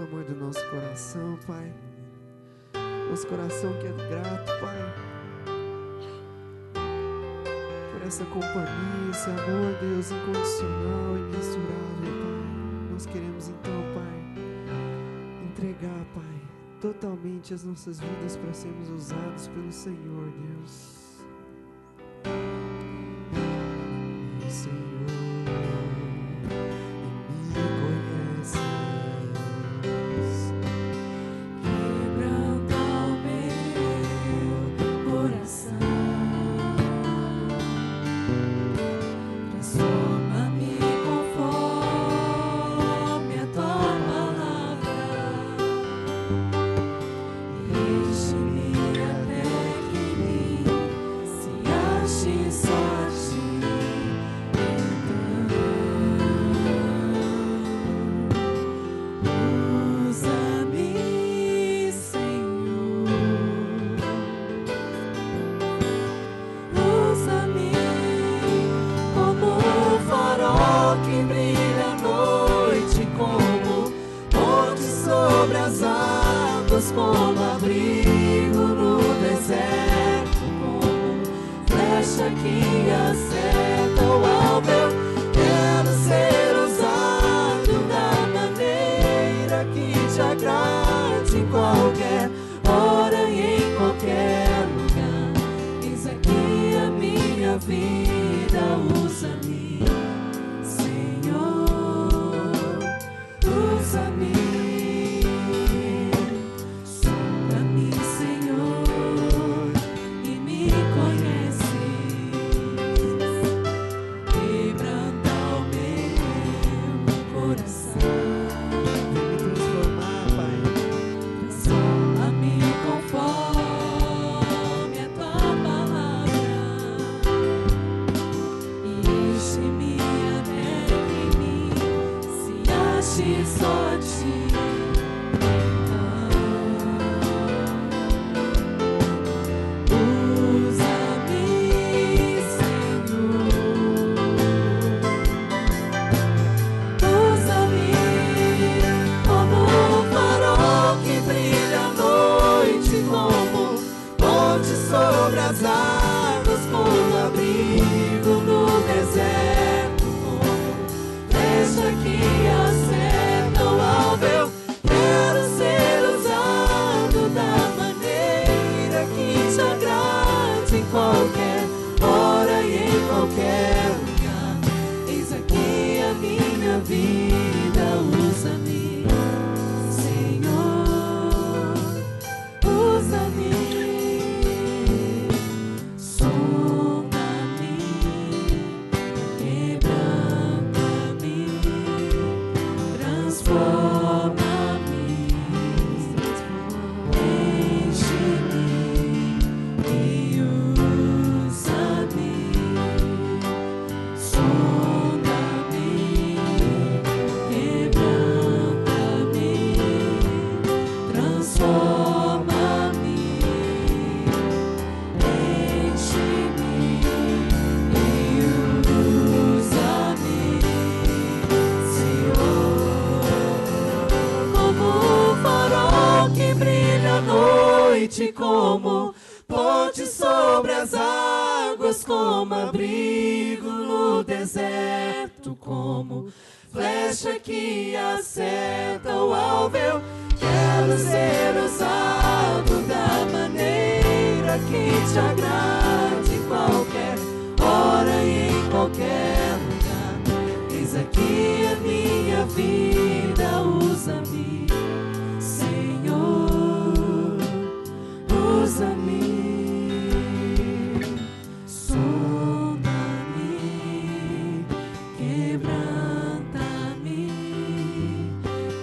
clamor do nosso coração, Pai. Nosso coração que é grato, Pai, por essa companhia, esse amor, Deus, incondicional, imensurável, Pai. Nós queremos então, Pai, entregar, Pai, totalmente as nossas vidas para sermos usados pelo Senhor, Deus. Senhor, como abrigo no deserto, como flecha que acerta o alvo. Eu quero ser usado da maneira que te agrade, em qualquer hora e em qualquer lugar. Eis aqui a minha vida, usa-me, Senhor, usa-me. Como ponte sobre as águas, como abrigo no deserto, como flecha que acerta o alvo. Eu quero ser usado da maneira que te agrade, em qualquer hora e em qualquer lugar. Eis aqui a minha vida, usa-me, Senhor. Usa-me, sonda-me, quebranta-me,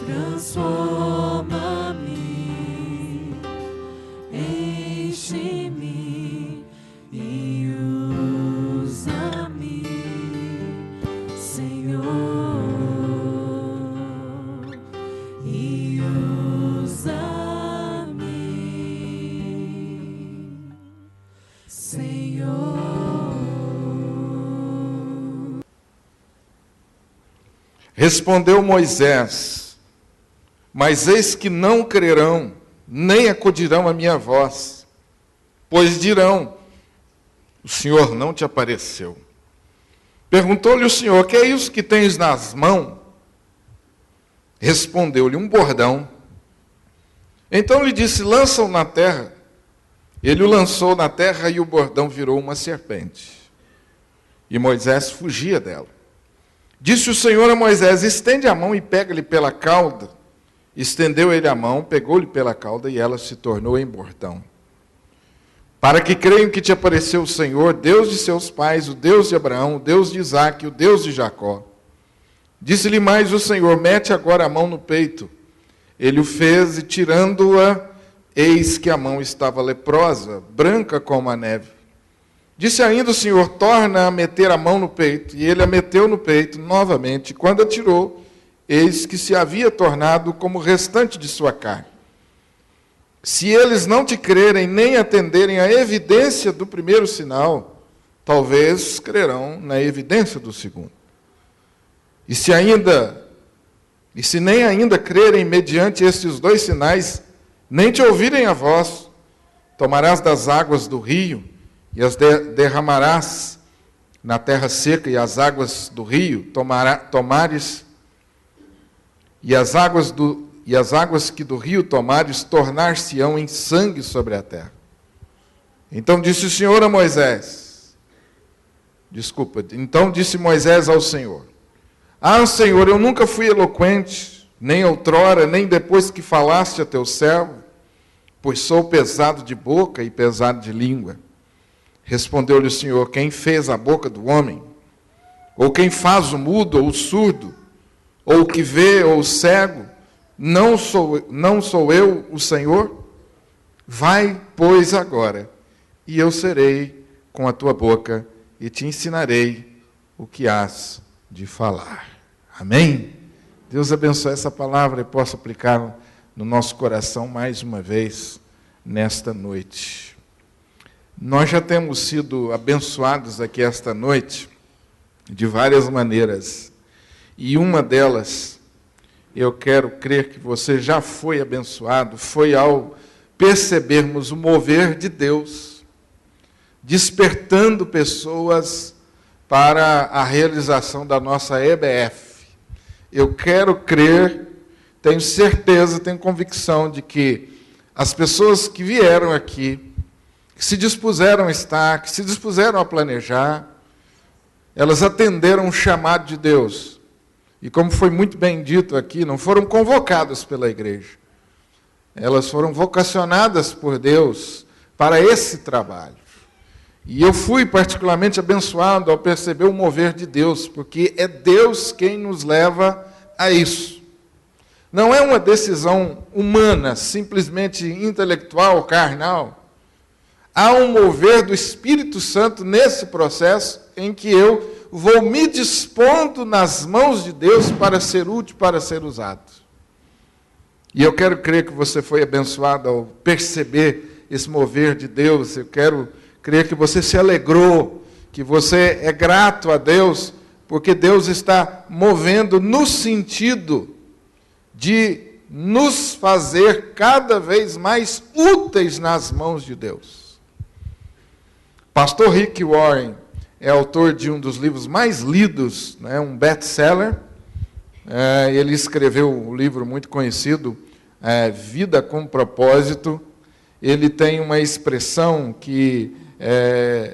transforma-me, enche-me e usa-me, Senhor, e usa-me. Respondeu Moisés: Mas eis que não crerão, nem acudirão à minha voz, pois dirão, o Senhor não te apareceu. Perguntou-lhe o Senhor, que é isso que tens nas mãos? Respondeu-lhe, um bordão. Então lhe disse, lança-o na terra. Ele o lançou na terra e o bordão virou uma serpente. E Moisés fugia dela. Disse o Senhor a Moisés, estende a mão e pega-lhe pela cauda. Estendeu ele a mão, pegou-lhe pela cauda e ela se tornou em bordão. Para que creiam que te apareceu o Senhor, Deus de seus pais, o Deus de Abraão, o Deus de Isaque, o Deus de Jacó. Disse-lhe mais o Senhor, mete agora a mão no peito. Ele o fez e tirando-a, eis que a mão estava leprosa, branca como a neve. Disse ainda o Senhor, torna a meter a mão no peito. E ele a meteu no peito novamente. Quando a tirou, eis que se havia tornado como o restante de sua carne. Se eles não te crerem nem atenderem à evidência do primeiro sinal, talvez crerão na evidência do segundo. E se nem ainda crerem mediante estes dois sinais, nem te ouvirem a voz, tomarás das águas do rio e as derramarás na terra seca, e as águas do rio tomares, e as águas que do rio tomares tornar-se-ão em sangue sobre a terra. Então disse o Senhor a Moisés, então disse Moisés ao Senhor, Senhor, eu nunca fui eloquente, nem outrora, nem depois que falaste a teu servo, pois sou pesado de boca e pesado de língua. Respondeu-lhe o Senhor, quem fez a boca do homem? Ou quem faz o mudo ou o surdo? Ou o que vê ou o cego? Não sou eu o Senhor? Vai, pois, agora, e eu serei com a tua boca, e te ensinarei o que hás de falar. Amém? Deus abençoe essa palavra e possa aplicá-la no nosso coração mais uma vez, nesta noite. Nós já temos sido abençoados aqui esta noite, de várias maneiras, e uma delas, eu quero crer que você já foi abençoado, foi ao percebermos o mover de Deus, despertando pessoas para a realização da nossa EBF. Eu quero crer, tenho certeza, tenho convicção de que as pessoas que vieram aqui, que se dispuseram a estar, que se dispuseram a planejar, elas atenderam o chamado de Deus. E como foi muito bem dito aqui, não foram convocadas pela igreja. Elas foram vocacionadas por Deus para esse trabalho. E eu fui particularmente abençoado ao perceber o mover de Deus, porque é Deus quem nos leva a isso. Não é uma decisão humana, simplesmente intelectual, carnal. Há um mover do Espírito Santo nesse processo em que eu vou me dispondo nas mãos de Deus para ser útil, para ser usado. E eu quero crer que você foi abençoado ao perceber esse mover de Deus. Eu quero crer que você se alegrou, que você é grato a Deus, porque Deus está movendo no sentido de nos fazer cada vez mais úteis nas mãos de Deus. Pastor Rick Warren é autor de um dos livros mais lidos, né, um best-seller. Ele escreveu um livro muito conhecido, Vida com Propósito. Ele tem uma expressão que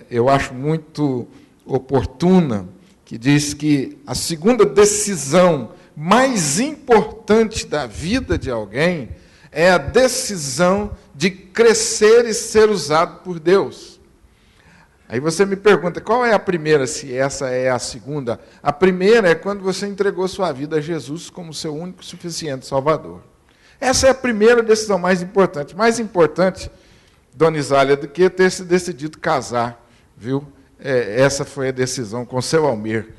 eu acho muito oportuna, que diz que a segunda decisão mais importante da vida de alguém é a decisão de crescer e ser usado por Deus. Aí você me pergunta, qual é a primeira, se essa é a segunda? A primeira é quando você entregou sua vida a Jesus como seu único e suficiente Salvador. Essa é a primeira decisão mais importante. Mais importante, Dona Isália, do que ter se decidido casar, viu? Essa foi a decisão com o seu Almir.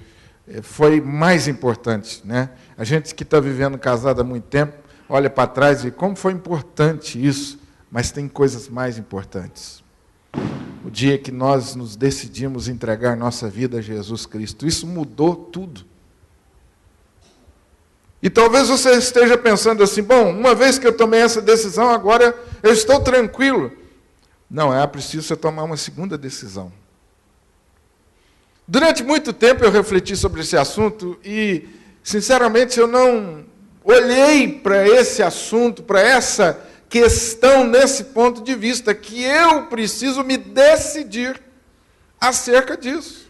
Foi mais importante, né? A gente que está vivendo casado há muito tempo, olha para trás e vê como foi importante isso, mas tem coisas mais importantes. O dia que nós nos decidimos entregar nossa vida a Jesus Cristo, isso mudou tudo. E talvez você esteja pensando assim, bom, uma vez que eu tomei essa decisão, agora eu estou tranquilo. Não, é preciso você tomar uma segunda decisão. Durante muito tempo eu refleti sobre esse assunto e, sinceramente, eu não olhei para esse assunto, para essa questão nesse ponto de vista, que eu preciso me decidir acerca disso.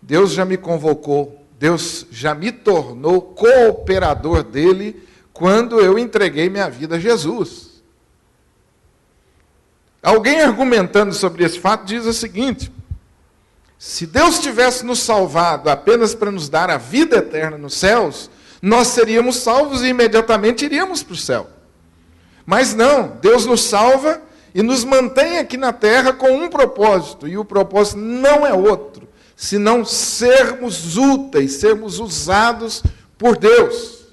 Deus já me convocou, Deus já me tornou cooperador dele quando eu entreguei minha vida a Jesus. Alguém argumentando sobre esse fato diz o seguinte: se Deus tivesse nos salvado apenas para nos dar a vida eterna nos céus, nós seríamos salvos e imediatamente iríamos para o céu. Mas não, Deus nos salva e nos mantém aqui na terra com um propósito, e o propósito não é outro, senão sermos úteis, sermos usados por Deus.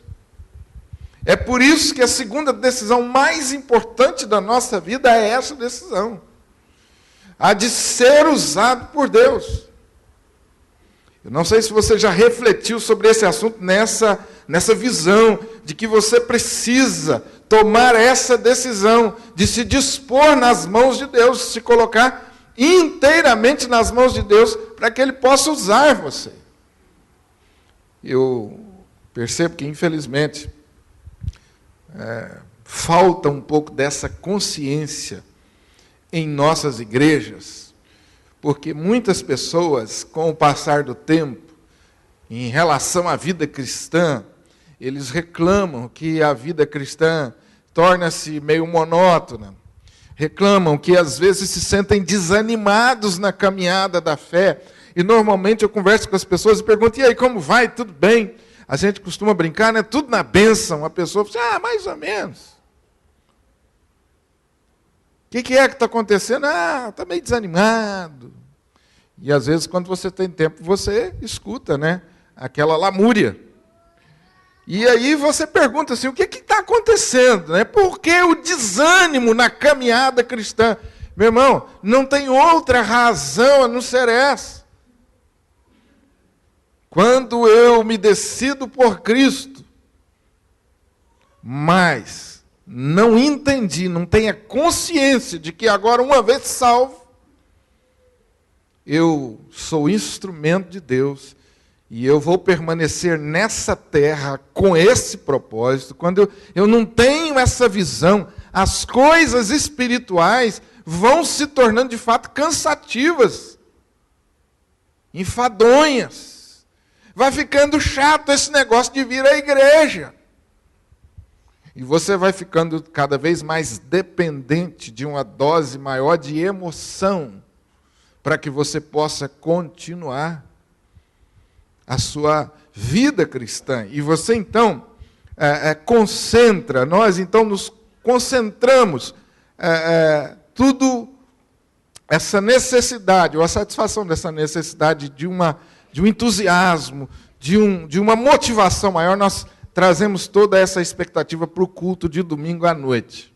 É por isso que a segunda decisão mais importante da nossa vida é essa decisão, a de ser usado por Deus. Eu não sei se você já refletiu sobre esse assunto nessa visão de que você precisa tomar essa decisão de se dispor nas mãos de Deus, se colocar inteiramente nas mãos de Deus para que Ele possa usar você. Eu percebo que, infelizmente, falta um pouco dessa consciência em nossas igrejas, porque muitas pessoas, com o passar do tempo, em relação à vida cristã, eles reclamam que a vida cristã torna-se meio monótona, reclamam que às vezes se sentem desanimados na caminhada da fé, e normalmente eu converso com as pessoas e pergunto, e aí, como vai? Tudo bem? A gente costuma brincar, né? Tudo na bênção. A pessoa fala, mais ou menos. O que é que está acontecendo? Está meio desanimado. E às vezes, quando você tem tempo, você escuta, né? Aquela lamúria. E aí você pergunta assim, o que está acontecendo? Né? Por que o desânimo na caminhada cristã? Meu irmão, não tem outra razão a não ser essa. Quando eu me decido por Cristo, mas não entendi, não tenho a consciência de que agora, uma vez salvo, eu sou instrumento de Deus e eu vou permanecer nessa terra com esse propósito. Quando eu não tenho essa visão, as coisas espirituais vão se tornando de fato cansativas, enfadonhas. Vai ficando chato esse negócio de vir à igreja. E você vai ficando cada vez mais dependente de uma dose maior de emoção para que você possa continuar a sua vida cristã. E você então nós então nos concentramos tudo essa necessidade, ou a satisfação dessa necessidade de um entusiasmo, de uma motivação maior, nós trazemos toda essa expectativa para o culto de domingo à noite.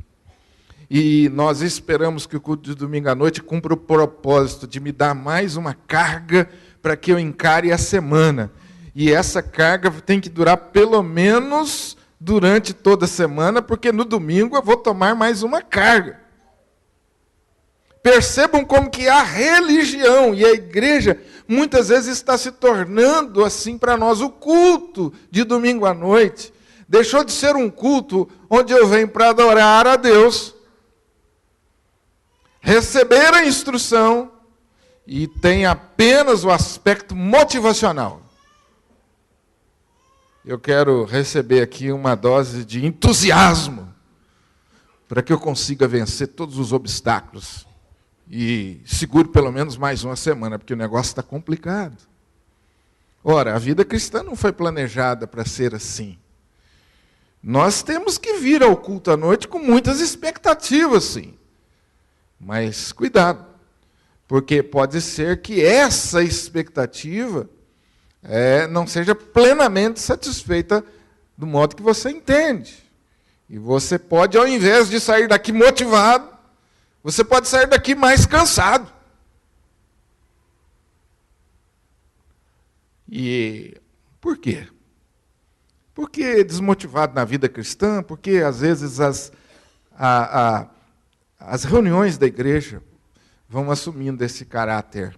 E nós esperamos que o culto de domingo à noite cumpra o propósito de me dar mais uma carga para que eu encare a semana. E essa carga tem que durar pelo menos durante toda a semana, porque no domingo eu vou tomar mais uma carga. Percebam como que a religião e a igreja muitas vezes está se tornando assim para nós. O culto de domingo à noite deixou de ser um culto onde eu venho para adorar a Deus, receber a instrução e tem apenas o aspecto motivacional. Eu quero receber aqui uma dose de entusiasmo para que eu consiga vencer todos os obstáculos. E segure pelo menos mais uma semana, porque o negócio está complicado. Ora, a vida cristã não foi planejada para ser assim. Nós temos que vir ao culto à noite com muitas expectativas, sim. Mas cuidado, porque pode ser que essa expectativa não seja plenamente satisfeita do modo que você entende. E você pode, ao invés de sair daqui motivado, você pode sair daqui mais cansado. E Por quê? Porque desmotivado na vida cristã, porque às vezes as reuniões da igreja vão assumindo esse caráter.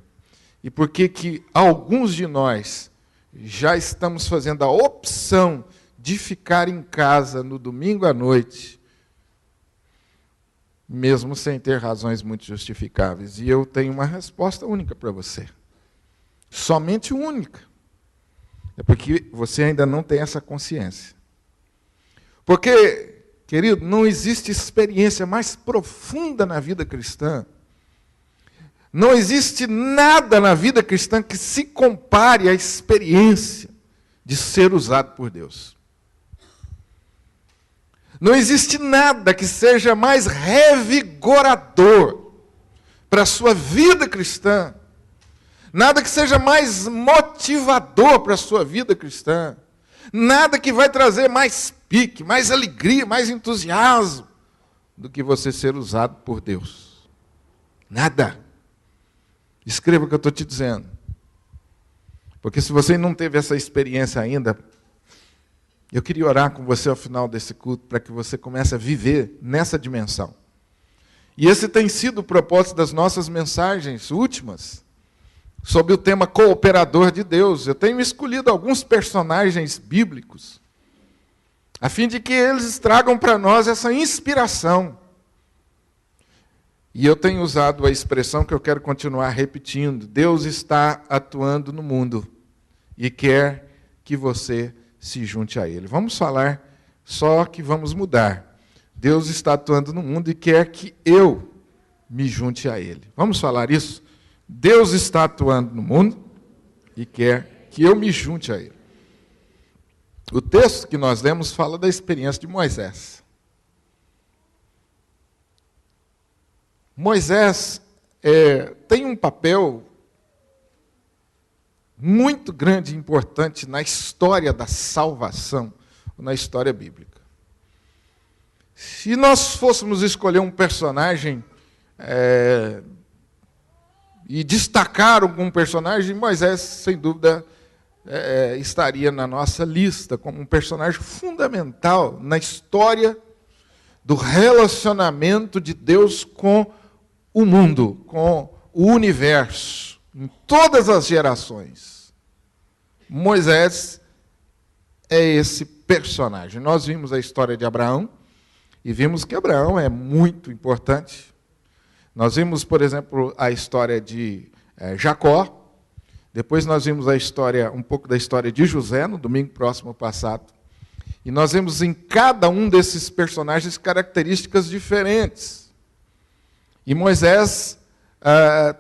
E por que alguns de nós já estamos fazendo a opção de ficar em casa no domingo à noite, mesmo sem ter razões muito justificáveis? E eu tenho uma resposta única para você. Somente única. É porque você ainda não tem essa consciência. Porque, querido, não existe experiência mais profunda na vida cristã. Não existe nada na vida cristã que se compare à experiência de ser usado por Deus. Não existe nada que seja mais revigorador para a sua vida cristã. Nada que seja mais motivador para a sua vida cristã. Nada que vai trazer mais pique, mais alegria, mais entusiasmo do que você ser usado por Deus. Nada. Escreva o que eu estou te dizendo. Porque se você não teve essa experiência ainda, eu queria orar com você ao final desse culto para que você comece a viver nessa dimensão. E esse tem sido o propósito das nossas mensagens últimas, sobre o tema cooperador de Deus. Eu tenho escolhido alguns personagens bíblicos, a fim de que eles tragam para nós essa inspiração. E eu tenho usado a expressão que eu quero continuar repetindo: Deus está atuando no mundo e quer que você se junte a Ele. Vamos falar, só que vamos mudar. Deus está atuando no mundo e quer que eu me junte a Ele. Vamos falar isso? Deus está atuando no mundo e quer que eu me junte a Ele. O texto que nós lemos fala da experiência de Moisés. Moisés tem um papel muito grande e importante na história da salvação, na história bíblica. Se nós fôssemos escolher um personagem e destacar algum personagem, Moisés, sem dúvida, estaria na nossa lista como um personagem fundamental na história do relacionamento de Deus com o mundo, com o universo, em todas as gerações. Moisés é esse personagem. Nós vimos a história de Abraão e vimos que Abraão é muito importante. Nós vimos, por exemplo, a história de Jacó. Depois nós vimos um pouco da história de José, no domingo próximo passado. E nós vemos em cada um desses personagens características diferentes. E Moisés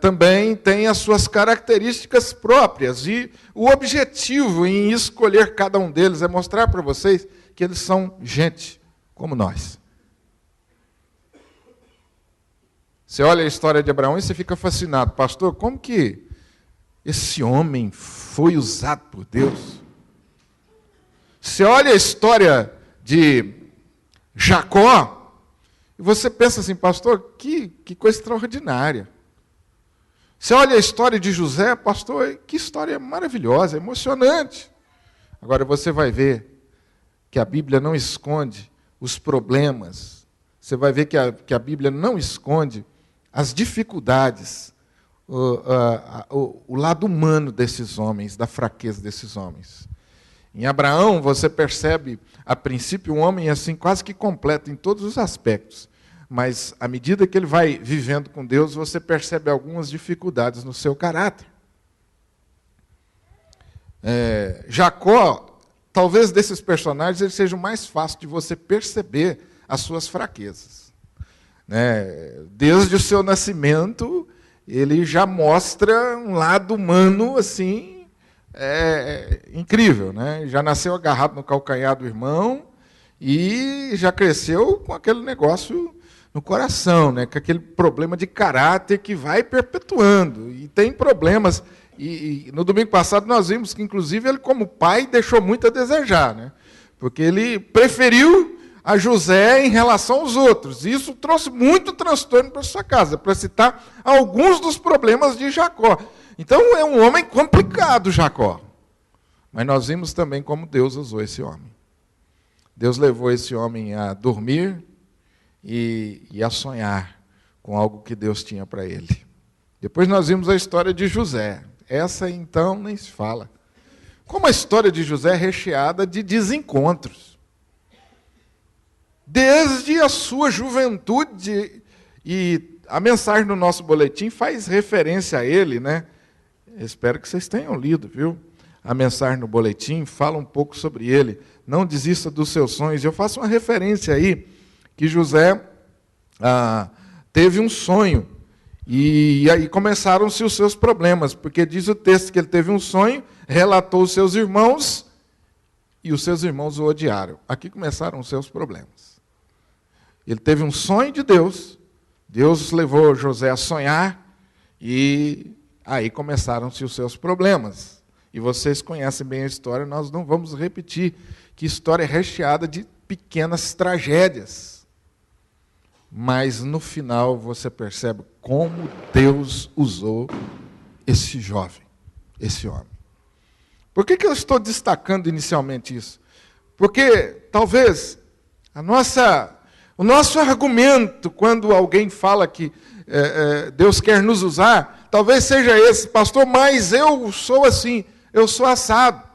também tem as suas características próprias. E o objetivo em escolher cada um deles é mostrar para vocês que eles são gente como nós. Você olha a história de Abraão e você fica fascinado. Pastor, como que esse homem foi usado por Deus? Você olha a história de Jacó e você pensa assim, pastor, que coisa extraordinária. Você olha a história de José, pastor, que história maravilhosa, emocionante. Agora você vai ver que a Bíblia não esconde os problemas. Você vai ver que a Bíblia não esconde as dificuldades, o lado humano desses homens, da fraqueza desses homens. Em Abraão, você percebe, a princípio, um homem assim quase que completo em todos os aspectos. Mas, à medida que ele vai vivendo com Deus, você percebe algumas dificuldades no seu caráter. Jacó, talvez desses personagens, ele seja o mais fácil de você perceber as suas fraquezas. Desde o seu nascimento, ele já mostra um lado humano assim, incrível. Já nasceu agarrado no calcanhar do irmão e já cresceu com aquele negócio no coração, com aquele problema de caráter que vai perpetuando. E tem problemas. E no domingo passado nós vimos que, inclusive, ele, como pai, deixou muito a desejar. Porque ele preferiu a José em relação aos outros. E isso trouxe muito transtorno para sua casa, para citar alguns dos problemas de Jacó. Então, é um homem complicado, Jacó. Mas nós vimos também como Deus usou esse homem. Deus levou esse homem a dormir e a sonhar com algo que Deus tinha para ele. Depois nós vimos a história de José. Essa, então, nem se fala. Como a história de José é recheada de desencontros. Desde a sua juventude, e a mensagem do nosso boletim faz referência a ele, né? Espero que vocês tenham lido, viu? A mensagem no boletim fala um pouco sobre ele. Não desista dos seus sonhos. Eu faço uma referência aí, que José teve um sonho, e aí começaram-se os seus problemas, porque diz o texto que ele teve um sonho, relatou os seus irmãos, e os seus irmãos o odiaram. Aqui começaram os seus problemas. Ele teve um sonho de Deus, Deus levou José a sonhar, e aí começaram-se os seus problemas. E vocês conhecem bem a história, nós não vamos repetir, que história é recheada de pequenas tragédias. Mas no final você percebe como Deus usou esse jovem, esse homem. Por que eu estou destacando inicialmente isso? Porque talvez o nosso argumento, quando alguém fala que Deus quer nos usar, talvez seja esse: pastor, mas eu sou assim, eu sou assado.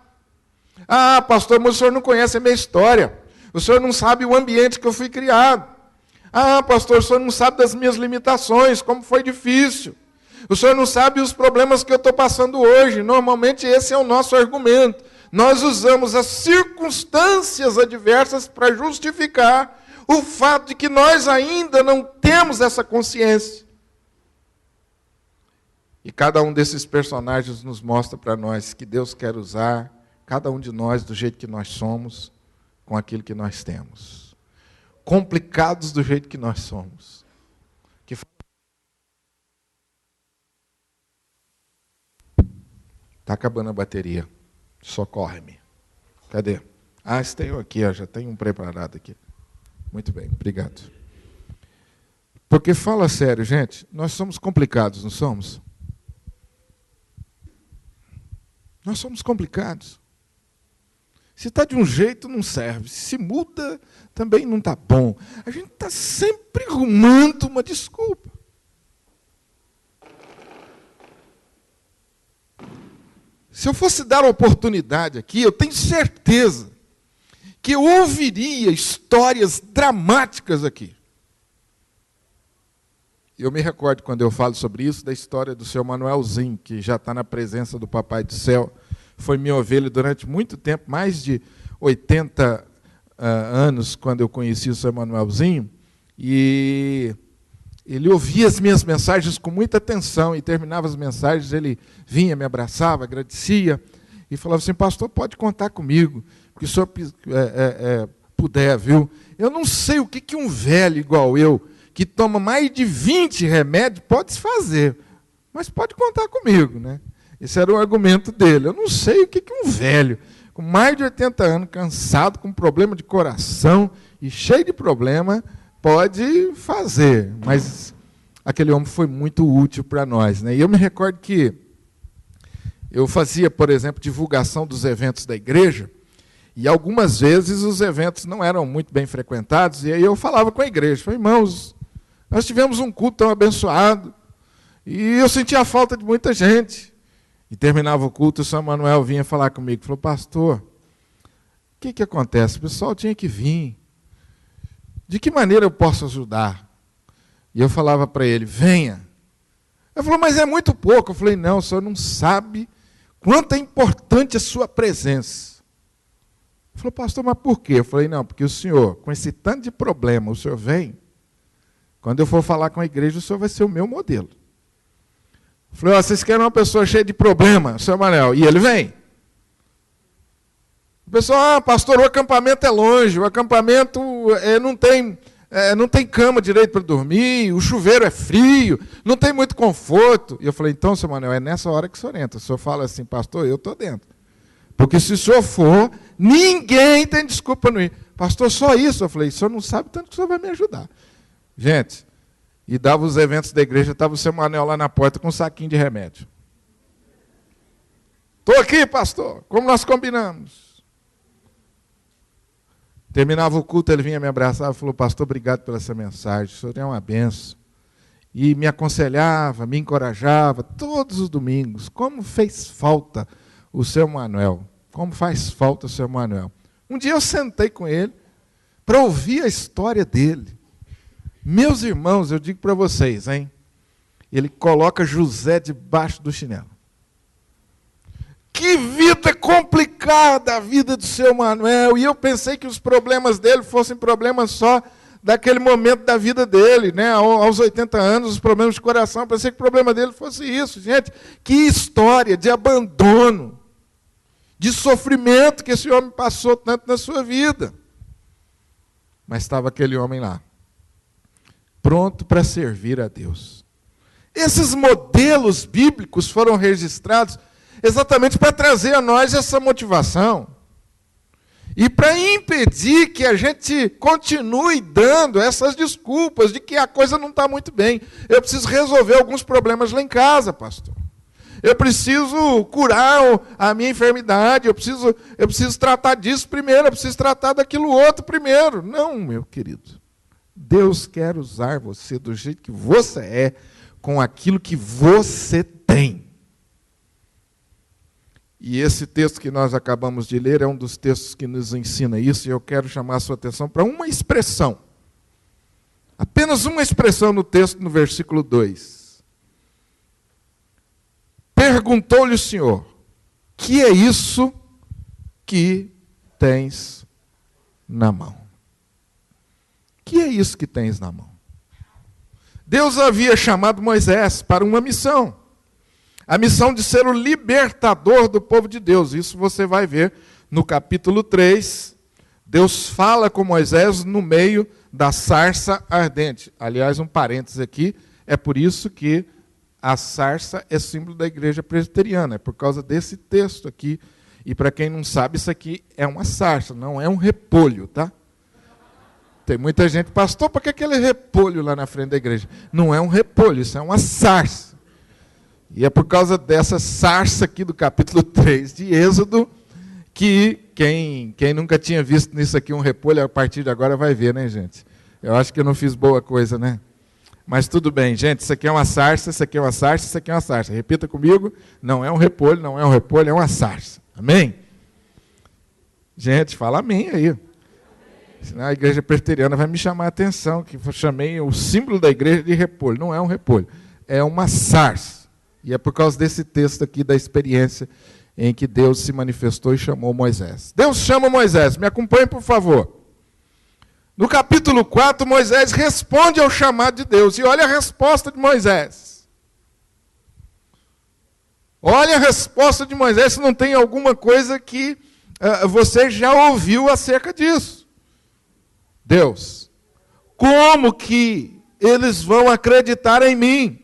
Ah, pastor, mas o senhor não conhece a minha história, o senhor não sabe o ambiente que eu fui criado. Ah, pastor, o senhor não sabe das minhas limitações, como foi difícil. O senhor não sabe os problemas que eu estou passando hoje. Normalmente esse é o nosso argumento. Nós usamos as circunstâncias adversas para justificar o fato de que nós ainda não temos essa consciência. E cada um desses personagens nos mostra para nós que Deus quer usar cada um de nós do jeito que nós somos, com aquilo que nós temos. Complicados do jeito que nós somos. Está acabando a bateria. Socorre-me. Cadê? Ah, esse tem aqui, já tem um preparado aqui. Muito bem, obrigado. Porque fala sério, gente, nós somos complicados, não somos? Nós somos complicados. Se está de um jeito, não serve. Se muda, também não está bom. A gente está sempre arrumando uma desculpa. Se eu fosse dar a oportunidade aqui, eu tenho certeza que eu ouviria histórias dramáticas aqui. Eu me recordo, quando eu falo sobre isso, da história do seu Manuelzinho, que já está na presença do Papai do Céu. Foi minha ovelha durante muito tempo, mais de 80 anos, quando eu conheci o seu Manuelzinho, e ele ouvia as minhas mensagens com muita atenção, e terminava as mensagens, ele vinha, me abraçava, agradecia, e falava assim: pastor, pode contar comigo, porque o senhor puder, viu? Eu não sei o que um velho igual eu, que toma mais de 20 remédios, pode fazer, mas pode contar comigo, né? Esse era o argumento dele. Eu não sei o que um velho, com mais de 80 anos, cansado, com problema de coração e cheio de problema, pode fazer. Mas aquele homem foi muito útil para nós, né? E eu me recordo que eu fazia, por exemplo, divulgação dos eventos da igreja, e algumas vezes os eventos não eram muito bem frequentados, e aí eu falava com a igreja, falei: irmãos, nós tivemos um culto tão abençoado, e eu sentia a falta de muita gente. E terminava o culto, o São Manuel vinha falar comigo, falou: pastor, o que acontece? O pessoal tinha que vir. De que maneira eu posso ajudar? E eu falava para ele: venha. Ele falou: mas é muito pouco. Eu falei: não, o senhor não sabe quanto é importante a sua presença. Ele falou: pastor, mas por quê? Eu falei: não, porque o senhor, com esse tanto de problema, o senhor vem, quando eu for falar com a igreja, o senhor vai ser o meu modelo. Eu falei: vocês querem uma pessoa cheia de problema, seu Manuel? E ele vem. O pessoal: pastor, o acampamento é longe, o acampamento não tem cama direito para dormir, o chuveiro é frio, não tem muito conforto. E eu falei: então, seu Manuel, é nessa hora que o senhor entra. O senhor fala assim: pastor, eu estou dentro. Porque se o senhor for, ninguém tem desculpa para não ir. Pastor, só isso? Eu falei: o senhor não sabe tanto que o senhor vai me ajudar. Gente, e dava os eventos da igreja, estava o seu Manuel lá na porta com um saquinho de remédio. Estou aqui, pastor, como nós combinamos. Terminava o culto, ele vinha me abraçar e falou, pastor, obrigado pela essa mensagem, o senhor é uma benção. E me aconselhava, me encorajava, todos os domingos. Como fez falta o seu Manuel. Como faz falta o seu Manuel. Um dia eu sentei com ele para ouvir a história dele. Meus irmãos, eu digo para vocês, hein? Ele coloca José debaixo do chinelo. Que vida complicada a vida do seu Manuel. E eu pensei que os problemas dele fossem problemas só daquele momento da vida dele, né? Aos 80 anos, os problemas de coração. Eu pensei que o problema dele fosse isso. Gente, que história de abandono, de sofrimento que esse homem passou tanto na sua vida. Mas estava aquele homem lá, pronto para servir a Deus. Esses modelos bíblicos foram registrados exatamente para trazer a nós essa motivação. E para impedir que a gente continue dando essas desculpas de que a coisa não está muito bem. Eu preciso resolver alguns problemas lá em casa, pastor. Eu preciso curar a minha enfermidade, eu preciso tratar disso primeiro, eu preciso tratar daquilo outro primeiro. Não, meu querido. Deus quer usar você do jeito que você é, com aquilo que você tem. E esse texto que nós acabamos de ler é um dos textos que nos ensina isso, e eu quero chamar a sua atenção para uma expressão. Apenas uma expressão no texto, no versículo 2. Perguntou-lhe o Senhor, que é isso que tens na mão? Que é isso que tens na mão? Deus havia chamado Moisés para uma missão. A missão de ser o libertador do povo de Deus. Isso você vai ver no capítulo 3. Deus fala com Moisés no meio da sarça ardente. Aliás, um parênteses aqui, é por isso que a sarça é símbolo da igreja presbiteriana. É por causa desse texto aqui. E para quem não sabe, isso aqui é uma sarça, não é um repolho, tá? Tem muita gente, pastor, por que aquele repolho lá na frente da igreja? Não é um repolho, isso é uma sarça. E é por causa dessa sarça aqui do capítulo 3 de Êxodo, que quem nunca tinha visto nisso aqui um repolho, a partir de agora vai ver, né, gente? Eu acho que eu não fiz boa coisa, né? Mas tudo bem, gente, isso aqui é uma sarça, isso aqui é uma sarça, isso aqui é uma sarça. Repita comigo, não é um repolho, não é um repolho, é uma sarça. Amém? Gente, fala amém aí. Senão a igreja presbiteriana vai me chamar a atenção, que eu chamei o símbolo da igreja de repolho. Não é um repolho, é uma sarça. E é por causa desse texto aqui, da experiência em que Deus se manifestou e chamou Moisés. Deus chama Moisés, me acompanhe por favor. No capítulo 4, Moisés responde ao chamado de Deus. E olha a resposta de Moisés. Olha a resposta de Moisés, se não tem alguma coisa que você já ouviu acerca disso. Deus, como que eles vão acreditar em mim?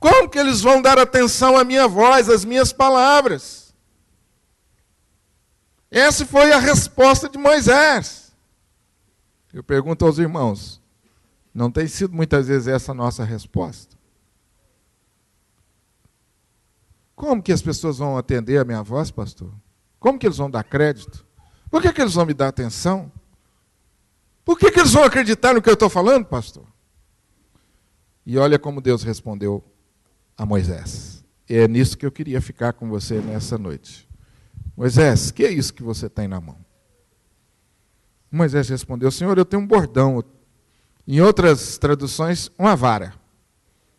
Como que eles vão dar atenção à minha voz, às minhas palavras? Essa foi a resposta de Moisés. Eu pergunto aos irmãos, não tem sido muitas vezes essa a nossa resposta? Como que as pessoas vão atender a minha voz, pastor? Como que eles vão dar crédito? Por que eles vão me dar atenção? Por que eles vão acreditar no que eu estou falando, pastor? E olha como Deus respondeu a Moisés. E é nisso que eu queria ficar com você nessa noite. Moisés, o que é isso que você tem na mão? Moisés respondeu, Senhor, eu tenho um bordão. Em outras traduções, uma vara.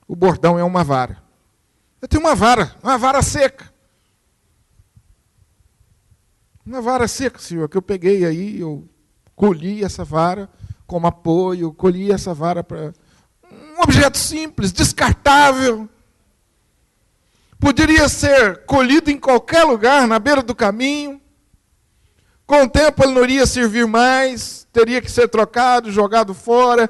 O bordão é uma vara. Eu tenho uma vara seca. Uma vara seca, Senhor, que eu peguei aí, eu colhi essa vara como apoio, colhi essa vara para um objeto simples, descartável. Poderia ser colhido em qualquer lugar, na beira do caminho. Com o tempo ele não iria servir mais, teria que ser trocado, jogado fora.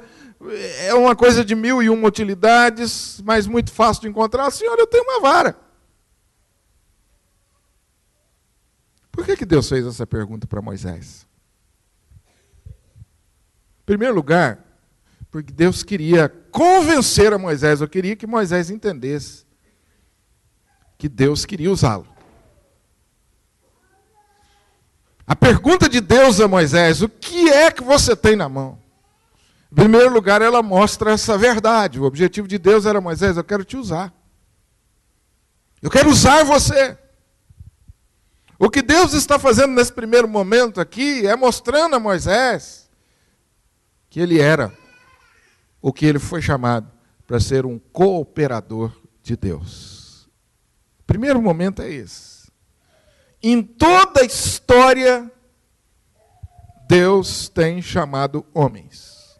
É uma coisa de 1001 utilidades, mas muito fácil de encontrar. Senhor, eu tenho uma vara. Por que Deus fez essa pergunta para Moisés? Em primeiro lugar, porque Deus queria convencer a Moisés, eu queria que Moisés entendesse que Deus queria usá-lo. A pergunta de Deus a Moisés: o que é que você tem na mão? Em primeiro lugar, ela mostra essa verdade. O objetivo de Deus era: Moisés, eu quero te usar. Eu quero usar você. O que Deus está fazendo nesse primeiro momento aqui é mostrando a Moisés que ele era o que ele foi chamado para ser um cooperador de Deus. O primeiro momento é esse. Em toda a história, Deus tem chamado homens.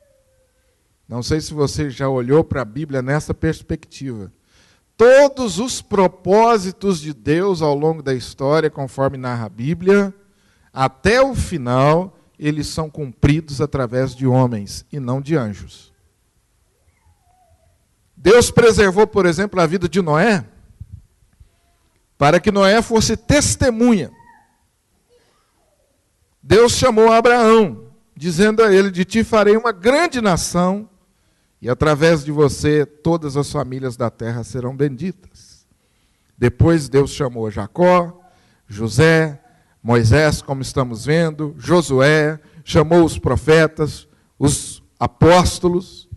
Não sei se você já olhou para a Bíblia nessa perspectiva. Todos os propósitos de Deus ao longo da história, conforme narra a Bíblia, até o final, eles são cumpridos através de homens e não de anjos. Deus preservou, por exemplo, a vida de Noé, para que Noé fosse testemunha. Deus chamou Abraão, dizendo a ele: de ti farei uma grande nação, e através de você todas as famílias da terra serão benditas. Depois Deus chamou Jacó, José, Moisés, como estamos vendo, Josué, chamou os profetas, os apóstolos.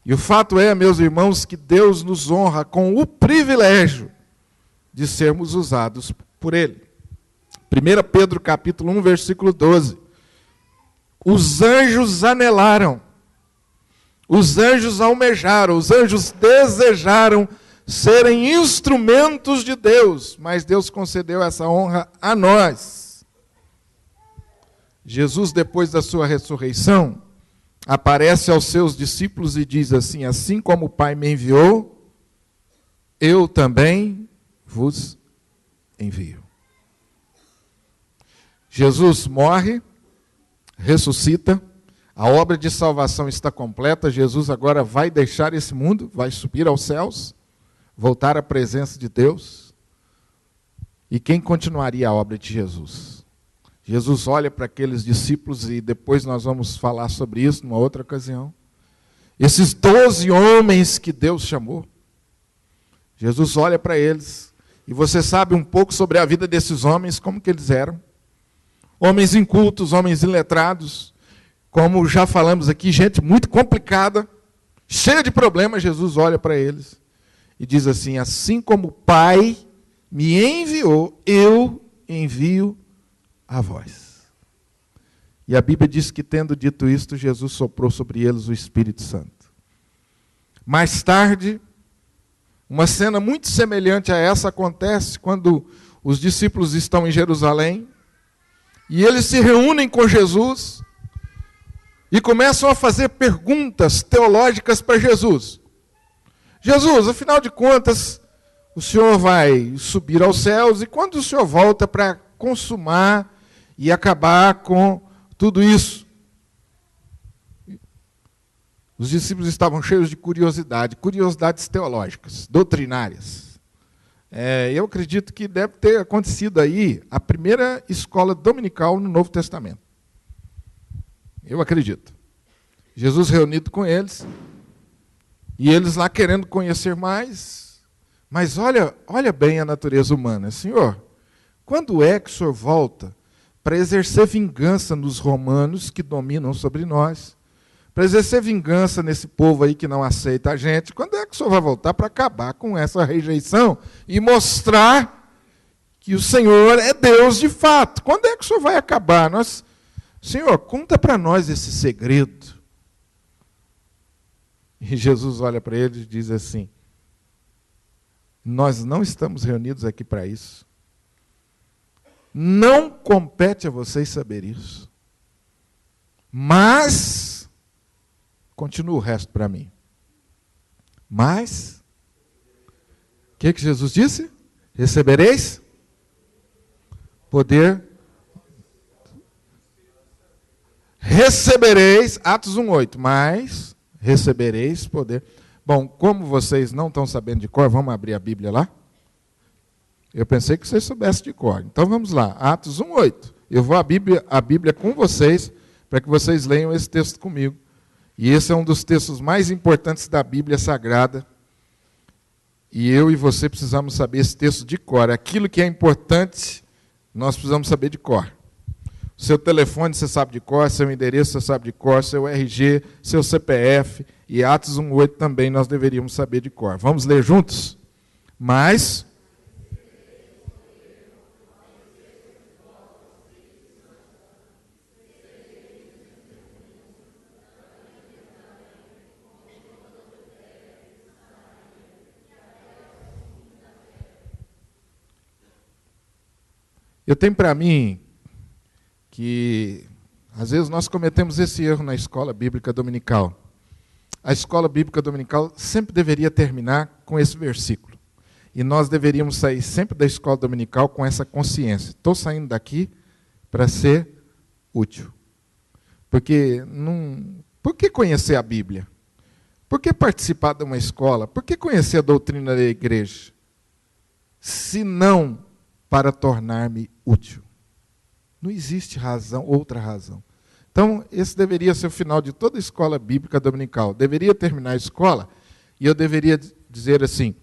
E o fato é, meus irmãos, que Deus nos honra com o privilégio de sermos usados por Ele. 1 Pedro capítulo 1, versículo 12. Os anjos anelaram, os anjos almejaram, os anjos desejaram serem instrumentos de Deus, mas Deus concedeu essa honra a nós. Jesus, depois da sua ressurreição, aparece aos seus discípulos e diz assim: assim como o Pai me enviou, eu também vos envio. Jesus morre, ressuscita, a obra de salvação está completa. Jesus agora vai deixar esse mundo, vai subir aos céus, voltar à presença de Deus. E quem continuaria a obra de Jesus? Jesus olha para aqueles discípulos, e depois nós vamos falar sobre isso numa outra ocasião. Esses 12 homens que Deus chamou, Jesus olha para eles, e você sabe um pouco sobre a vida desses homens, como que eles eram. Homens incultos, homens iletrados, como já falamos aqui, gente muito complicada, cheia de problemas. Jesus olha para eles e diz assim: assim como o Pai me enviou, eu envio a vós. E a Bíblia diz que, tendo dito isto, Jesus soprou sobre eles o Espírito Santo. Mais tarde, uma cena muito semelhante a essa acontece quando os discípulos estão em Jerusalém e eles se reúnem com Jesus e começam a fazer perguntas teológicas para Jesus. Jesus, afinal de contas, o Senhor vai subir aos céus, e quando o Senhor volta para consumar e acabar com tudo isso? Os discípulos estavam cheios de curiosidades teológicas, doutrinárias. Eu acredito que deve ter acontecido aí a primeira escola dominical no Novo Testamento. Eu acredito. Jesus reunido com eles, e eles lá querendo conhecer mais. Mas olha bem a natureza humana. Senhor, quando é que o Senhor volta para exercer vingança nos romanos que dominam sobre nós? Para exercer vingança nesse povo aí que não aceita a gente? Quando é que o Senhor vai voltar para acabar com essa rejeição e mostrar que o Senhor é Deus de fato? Quando é que o Senhor vai acabar? Senhor, conta para nós esse segredo. E Jesus olha para eles e diz assim: nós não estamos reunidos aqui para isso. Não compete a vocês saber isso. Mas, continua o resto para mim. Mas, o que Jesus disse? Recebereis poder. Recebereis, Atos 1:8, mas recebereis poder. Bom, como vocês não estão sabendo de cor, vamos abrir a Bíblia lá? Eu pensei que vocês soubessem de cor. Então vamos lá, Atos 1:8. Eu vou a Bíblia com vocês, para que vocês leiam esse texto comigo. E esse é um dos textos mais importantes da Bíblia Sagrada. E eu e você precisamos saber esse texto de cor. Aquilo que é importante, nós precisamos saber de cor. Seu telefone você sabe de cor, seu endereço você sabe de cor, seu RG, seu CPF e Atos 1:8 também nós deveríamos saber de cor. Vamos ler juntos? Mas eu tenho para mim que, às vezes, nós cometemos esse erro na escola bíblica dominical. A escola bíblica dominical sempre deveria terminar com esse versículo. E nós deveríamos sair sempre da escola dominical com essa consciência. Estou saindo daqui para ser útil. Porque por que conhecer a Bíblia? Por que participar de uma escola? Por que conhecer a doutrina da igreja? Se não para tornar-me útil. Não existe razão, outra razão. Então, esse deveria ser o final de toda a escola bíblica dominical. Deveria terminar a escola e eu deveria dizer assim: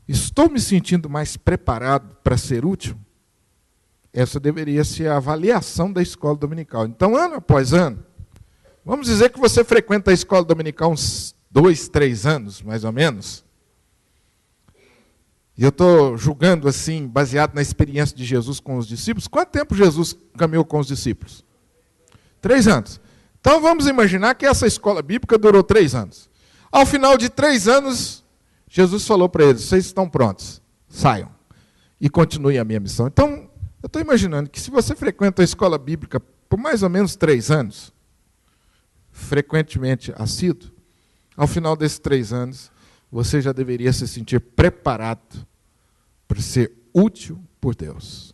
estou me sentindo mais preparado para ser útil? Essa deveria ser a avaliação da escola dominical. Então, ano após ano, vamos dizer que você frequenta a escola dominical uns 2, 3 anos, mais ou menos. E eu estou julgando assim, baseado na experiência de Jesus com os discípulos. Quanto tempo Jesus caminhou com os discípulos? 3 anos. Então vamos imaginar que essa escola bíblica durou 3 anos. Ao final de 3 anos, Jesus falou para eles: vocês estão prontos, saiam e continuem a minha missão. Então, eu estou imaginando que se você frequenta a escola bíblica por mais ou menos 3 anos, frequentemente assíduo, ao final desses 3 anos, você já deveria se sentir preparado para ser útil por Deus.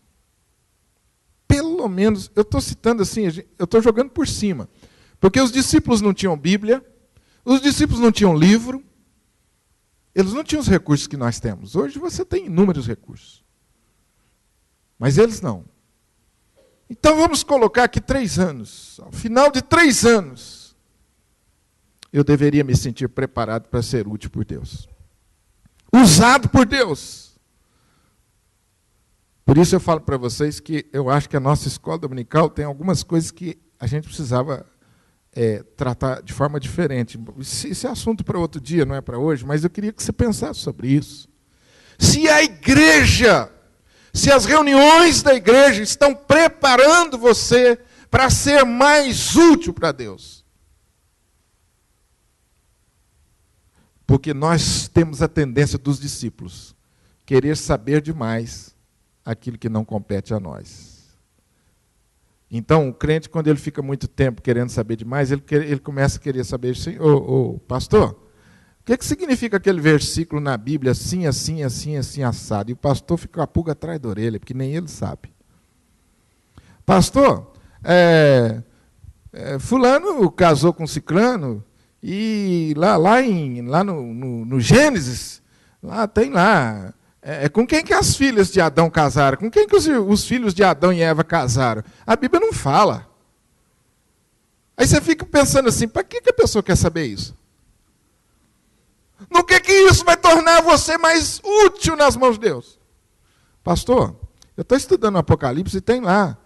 Pelo menos, eu estou citando assim, eu estou jogando por cima. Porque os discípulos não tinham Bíblia, os discípulos não tinham livro, eles não tinham os recursos que nós temos. Hoje você tem inúmeros recursos. Mas eles não. Então vamos colocar aqui 3 anos. Ao final de 3 anos, eu deveria me sentir preparado para ser útil por Deus. Usado por Deus. Por isso eu falo para vocês que eu acho que a nossa escola dominical tem algumas coisas que a gente precisava tratar de forma diferente. Esse é assunto para outro dia, não é para hoje, mas eu queria que você pensasse sobre isso. Se a igreja, se as reuniões da igreja estão preparando você para ser mais útil para Deus. Porque nós temos a tendência dos discípulos querer saber demais aquilo que não compete a nós. Então, o crente, quando ele fica muito tempo querendo saber demais, ele começa a querer saber assim: pastor, o que significa aquele versículo na Bíblia, assim, assim, assim, assim, assado? E o pastor fica com a pulga atrás da orelha, porque nem ele sabe. Pastor, fulano casou com ciclano, e lá no Gênesis, lá tem lá... com quem que as filhas de Adão casaram? Com quem que os filhos de Adão e Eva casaram? A Bíblia não fala. Aí você fica pensando assim: para que a pessoa quer saber isso? No que isso vai tornar você mais útil nas mãos de Deus? Pastor, eu estou estudando o Apocalipse e tem lá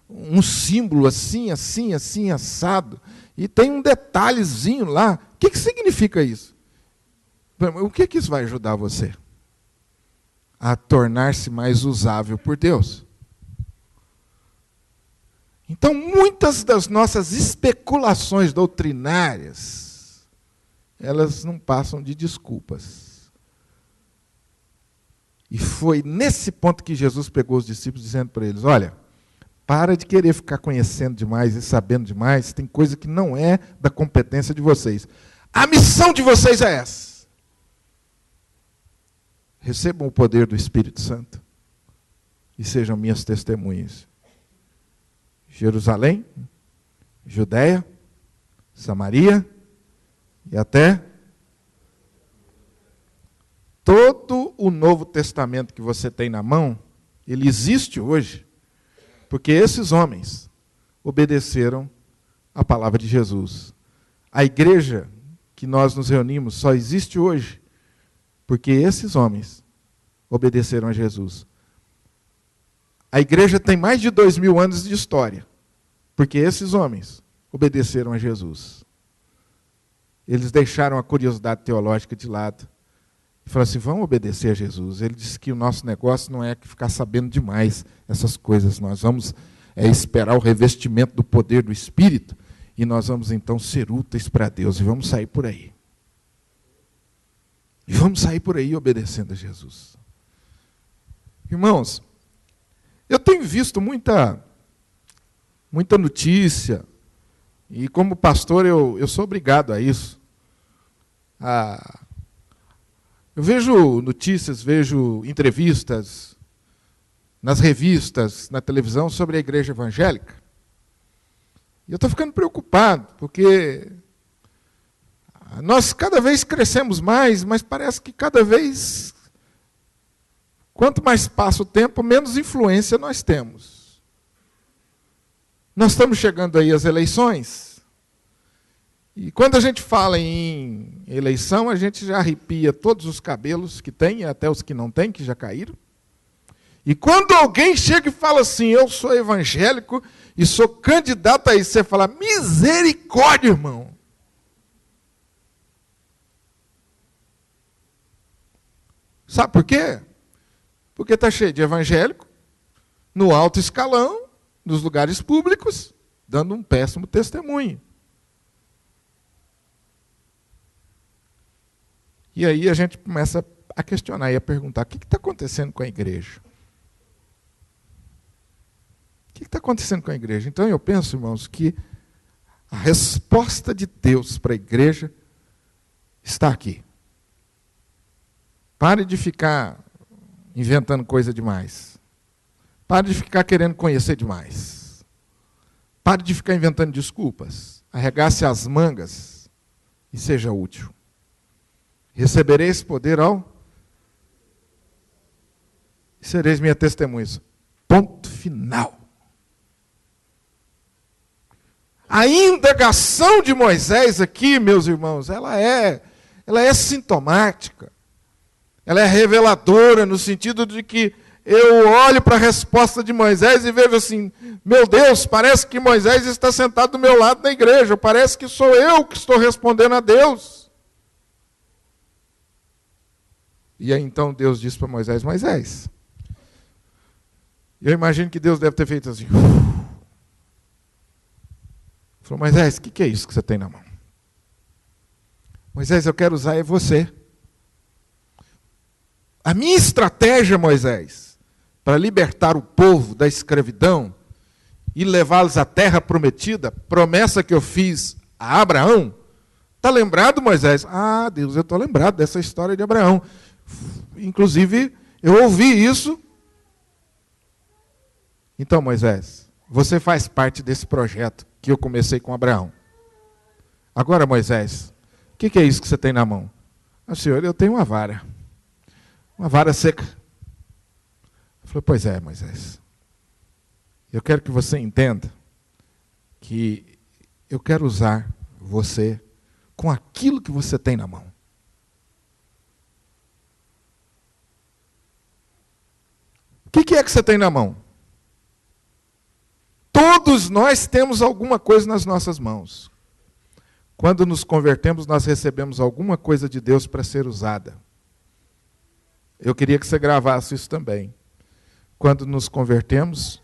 um símbolo assim, assim, assim, assado. E tem um detalhezinho lá. O que significa isso? O que isso vai ajudar você? A tornar-se mais usável por Deus. Então, muitas das nossas especulações doutrinárias, elas não passam de desculpas. E foi nesse ponto que Jesus pegou os discípulos, dizendo para eles: olha, para de querer ficar conhecendo demais e sabendo demais, tem coisa que não é da competência de vocês. A missão de vocês é essa. Recebam o poder do Espírito Santo e sejam minhas testemunhas. Jerusalém, Judeia, Samaria e até todo o Novo Testamento que você tem na mão, ele existe hoje, porque esses homens obedeceram a palavra de Jesus. A igreja que nós nos reunimos só existe hoje Porque esses homens obedeceram a Jesus. A igreja tem mais de 2000 anos de história, porque esses homens obedeceram a Jesus. Eles deixaram a curiosidade teológica de lado e falaram assim, vamos obedecer a Jesus. Ele disse que o nosso negócio não é ficar sabendo demais essas coisas, nós vamos esperar o revestimento do poder do Espírito e nós vamos então ser úteis para Deus e vamos sair por aí. E vamos sair por aí obedecendo a Jesus. Irmãos, eu tenho visto muita notícia, e como pastor eu sou obrigado a isso. Eu vejo notícias, vejo entrevistas nas revistas, na televisão, sobre a igreja evangélica. E eu estou ficando preocupado, porque nós cada vez crescemos mais, mas parece que cada vez, quanto mais passa o tempo, menos influência nós temos. Nós estamos chegando aí às eleições, e quando a gente fala em eleição, a gente já arrepia todos os cabelos que tem, até os que não tem, que já caíram. E quando alguém chega e fala assim, eu sou evangélico e sou candidato a isso, você fala, misericórdia, irmão. Sabe por quê? Porque está cheio de evangélico, no alto escalão, nos lugares públicos, dando um péssimo testemunho. E aí a gente começa a questionar e a perguntar, o que está acontecendo com a igreja? O que está acontecendo com a igreja? Então eu penso, irmãos, que a resposta de Deus para a igreja está aqui. Pare de ficar inventando coisa demais. Pare de ficar querendo conhecer demais. Pare de ficar inventando desculpas. Arregace as mangas e seja útil. Recebereis esse poder e sereis minha testemunhas. Ponto final. A indagação de Moisés aqui, meus irmãos, ela é sintomática. Ela é reveladora no sentido de que eu olho para a resposta de Moisés e vejo assim, meu Deus, parece que Moisés está sentado do meu lado na igreja, parece que sou eu que estou respondendo a Deus. E aí então Deus disse para Moisés, Moisés, eu imagino que Deus deve ter feito assim, falou, Moisés, o que é isso que você tem na mão? Moisés, eu quero usar você. A minha estratégia, Moisés, para libertar o povo da escravidão e levá-los à terra prometida, promessa que eu fiz a Abraão, está lembrado, Moisés? Ah, Deus, eu estou lembrado dessa história de Abraão. Inclusive, eu ouvi isso. Então, Moisés, você faz parte desse projeto que eu comecei com Abraão. Agora, Moisés, o que é isso que você tem na mão? Ah, senhor, eu tenho uma vara seca. Eu falei, pois é, Moisés. Eu quero que você entenda que eu quero usar você com aquilo que você tem na mão. O que é que você tem na mão? Todos nós temos alguma coisa nas nossas mãos. Quando nos convertemos, nós recebemos alguma coisa de Deus para ser usada. Eu queria que você gravasse isso também. Quando nos convertemos,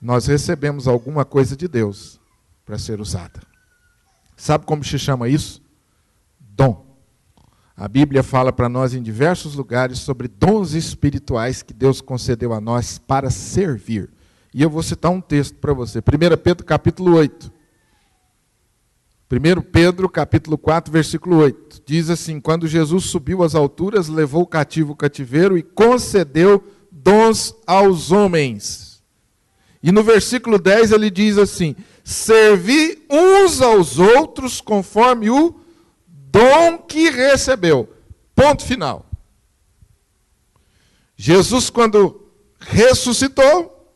nós recebemos alguma coisa de Deus para ser usada. Sabe como se chama isso? Dom. A Bíblia fala para nós em diversos lugares sobre dons espirituais que Deus concedeu a nós para servir. E eu vou citar um texto para você. 1 Pedro capítulo 8. 1 Pedro capítulo 4, versículo 8. Diz assim, quando Jesus subiu às alturas, levou o cativo o cativeiro e concedeu dons aos homens. E no versículo 10 ele diz assim, servi uns aos outros conforme o dom que recebeu. Ponto final. Jesus, quando ressuscitou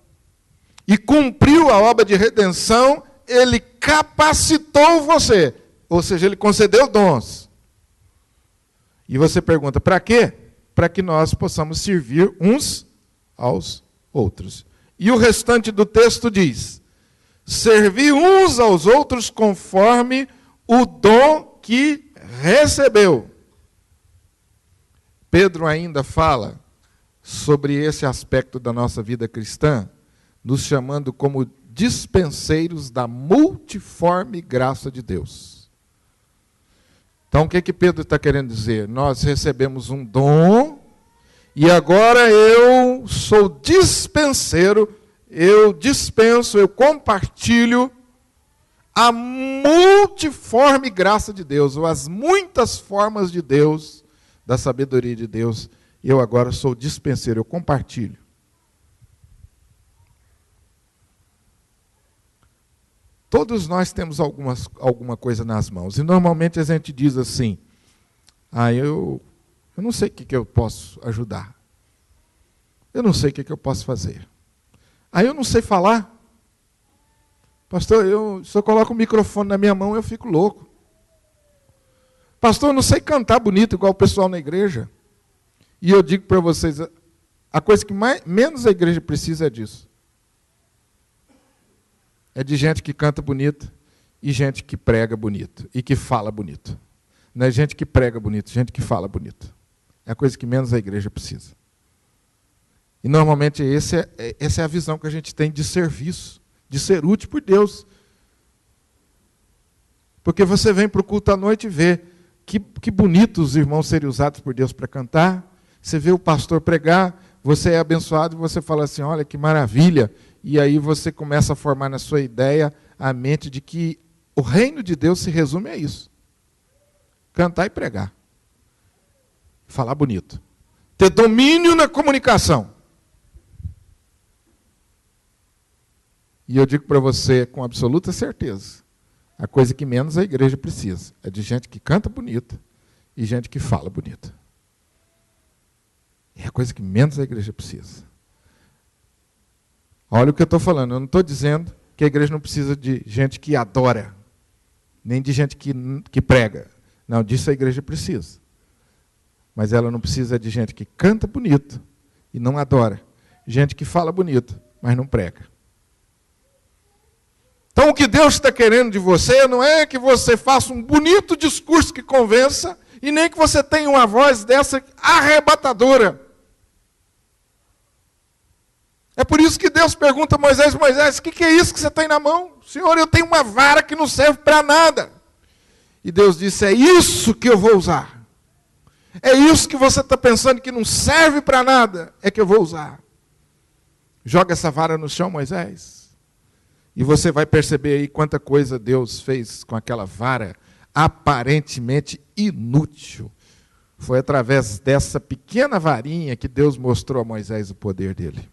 e cumpriu a obra de redenção, ele capacitou você. Ou seja, ele concedeu dons. E você pergunta, para quê? Para que nós possamos servir uns aos outros. E o restante do texto diz, servir uns aos outros conforme o dom que recebeu. Pedro ainda fala sobre esse aspecto da nossa vida cristã, nos chamando como dispenseiros da multiforme graça de Deus. Então, o que Pedro está querendo dizer? Nós recebemos um dom, e agora eu sou dispenseiro, eu dispenso, eu compartilho a multiforme graça de Deus, ou as muitas formas de Deus, da sabedoria de Deus. Eu agora sou dispenseiro, eu compartilho. Todos nós temos alguma coisa nas mãos. E normalmente a gente diz assim, eu não sei o que eu posso ajudar. Eu não sei o que eu posso fazer. Eu não sei falar. Pastor, se eu coloco o microfone na minha mão, eu fico louco. Pastor, eu não sei cantar bonito igual o pessoal na igreja. E eu digo para vocês, a coisa que menos a igreja precisa é disso. É de gente que canta bonito e gente que prega bonito e que fala bonito. Não é gente que prega bonito, gente que fala bonito. É a coisa que menos a igreja precisa. E normalmente essa é a visão que a gente tem de serviço, de ser útil por Deus. Porque você vem para o culto à noite e vê que bonito os irmãos serem usados por Deus para cantar. Você vê o pastor pregar, você é abençoado e você fala assim, olha que maravilha. E aí você começa a formar na sua ideia a mente de que o reino de Deus se resume a isso. Cantar e pregar. Falar bonito. Ter domínio na comunicação. E eu digo para você com absoluta certeza, a coisa que menos a igreja precisa é de gente que canta bonito e gente que fala bonito. É a coisa que menos a igreja precisa. Olha o que eu estou falando, eu não estou dizendo que a igreja não precisa de gente que adora, nem de gente que prega. Não, disso a igreja precisa. Mas ela não precisa de gente que canta bonito e não adora. Gente que fala bonito, mas não prega. Então o que Deus está querendo de você não é que você faça um bonito discurso que convença, e nem que você tenha uma voz dessa arrebatadora. É por isso que Deus pergunta a Moisés, o que é isso que você tem na mão? Senhor, eu tenho uma vara que não serve para nada. E Deus disse, é isso que eu vou usar. É isso que você está pensando que não serve para nada, é que eu vou usar. Joga essa vara no chão, Moisés. E você vai perceber aí quanta coisa Deus fez com aquela vara aparentemente inútil. Foi através dessa pequena varinha que Deus mostrou a Moisés o poder dele.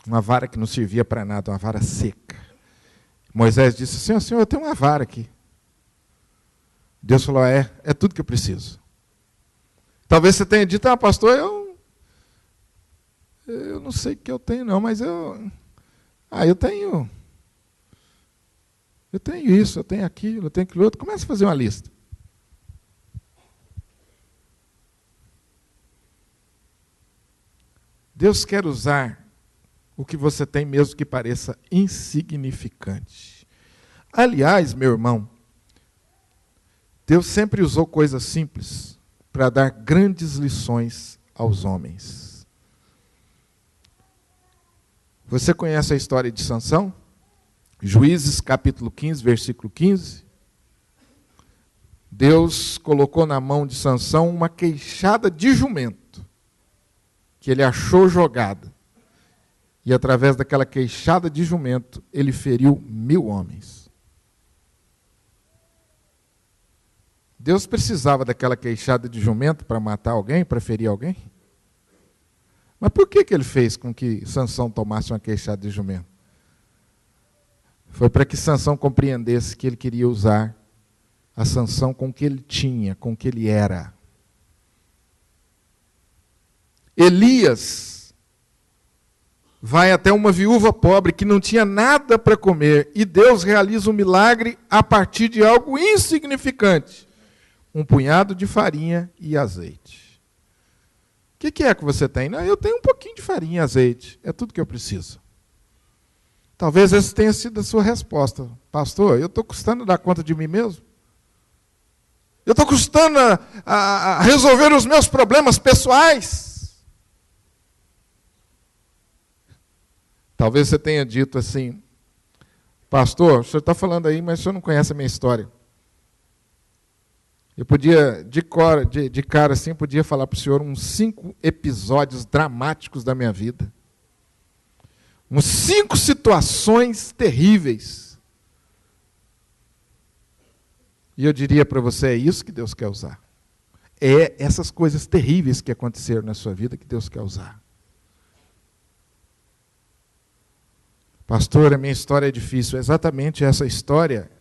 Uma vara que não servia para nada, uma vara seca. Moisés disse, Senhor, eu tenho uma vara aqui. Deus falou, é tudo que eu preciso. Talvez você tenha dito, pastor, eu não sei o que eu tenho não, mas eu tenho isso, eu tenho aquilo, eu tenho aquilo outro. Começa a fazer uma lista. Deus quer usar o que você tem, mesmo que pareça insignificante. Aliás, meu irmão, Deus sempre usou coisas simples para dar grandes lições aos homens. Você conhece a história de Sansão? Juízes capítulo 15, versículo 15. Deus colocou na mão de Sansão uma queixada de jumento, que ele achou jogada. E através daquela queixada de jumento, ele feriu 1000 homens. Deus precisava daquela queixada de jumento para matar alguém, para ferir alguém? Mas por que ele fez com que Sansão tomasse uma queixada de jumento? Foi para que Sansão compreendesse que ele queria usar a Sansão com o que ele tinha, com o que ele era. Elias vai até uma viúva pobre que não tinha nada para comer, e Deus realiza um milagre a partir de algo insignificante. um punhado de farinha e azeite. O que é que você tem? Não, eu tenho um pouquinho de farinha e azeite. É tudo que eu preciso. Talvez essa tenha sido a sua resposta. Pastor, eu estou custando dar conta de mim mesmo? Eu estou custando a resolver os meus problemas pessoais? Talvez você tenha dito assim, pastor, o senhor está falando aí, mas o senhor não conhece a minha história. Eu podia, de cara assim, podia falar para o senhor uns 5 episódios dramáticos da minha vida. Uns 5 situações terríveis. E eu diria para você, é isso que Deus quer usar. É essas coisas terríveis que aconteceram na sua vida que Deus quer usar. Pastor, a minha história é difícil. Exatamente essa história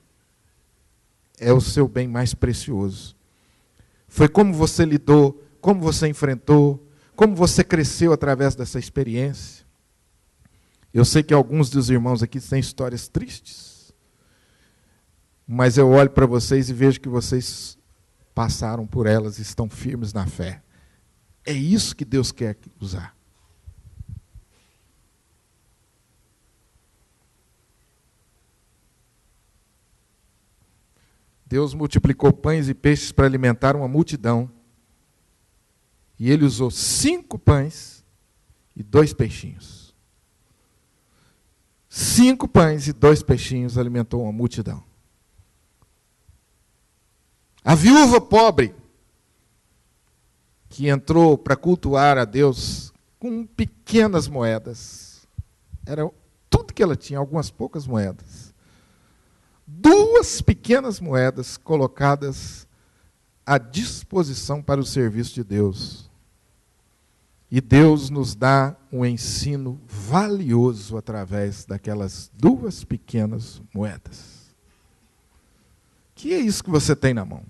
é o seu bem mais precioso. Foi como você lidou, como você enfrentou, como você cresceu através dessa experiência. Eu sei que alguns dos irmãos aqui têm histórias tristes. Mas eu olho para vocês e vejo que vocês passaram por elas e estão firmes na fé. É isso que Deus quer usar. Deus multiplicou pães e peixes para alimentar uma multidão. E ele usou 5 pães e 2 peixinhos. 5 pães e 2 peixinhos alimentou uma multidão. A viúva pobre, que entrou para cultuar a Deus com pequenas moedas. Era tudo que ela tinha, algumas poucas moedas. 2 pequenas moedas colocadas à disposição para o serviço de Deus. E Deus nos dá um ensino valioso através daquelas 2 pequenas moedas. Que é isso que você tem na mão?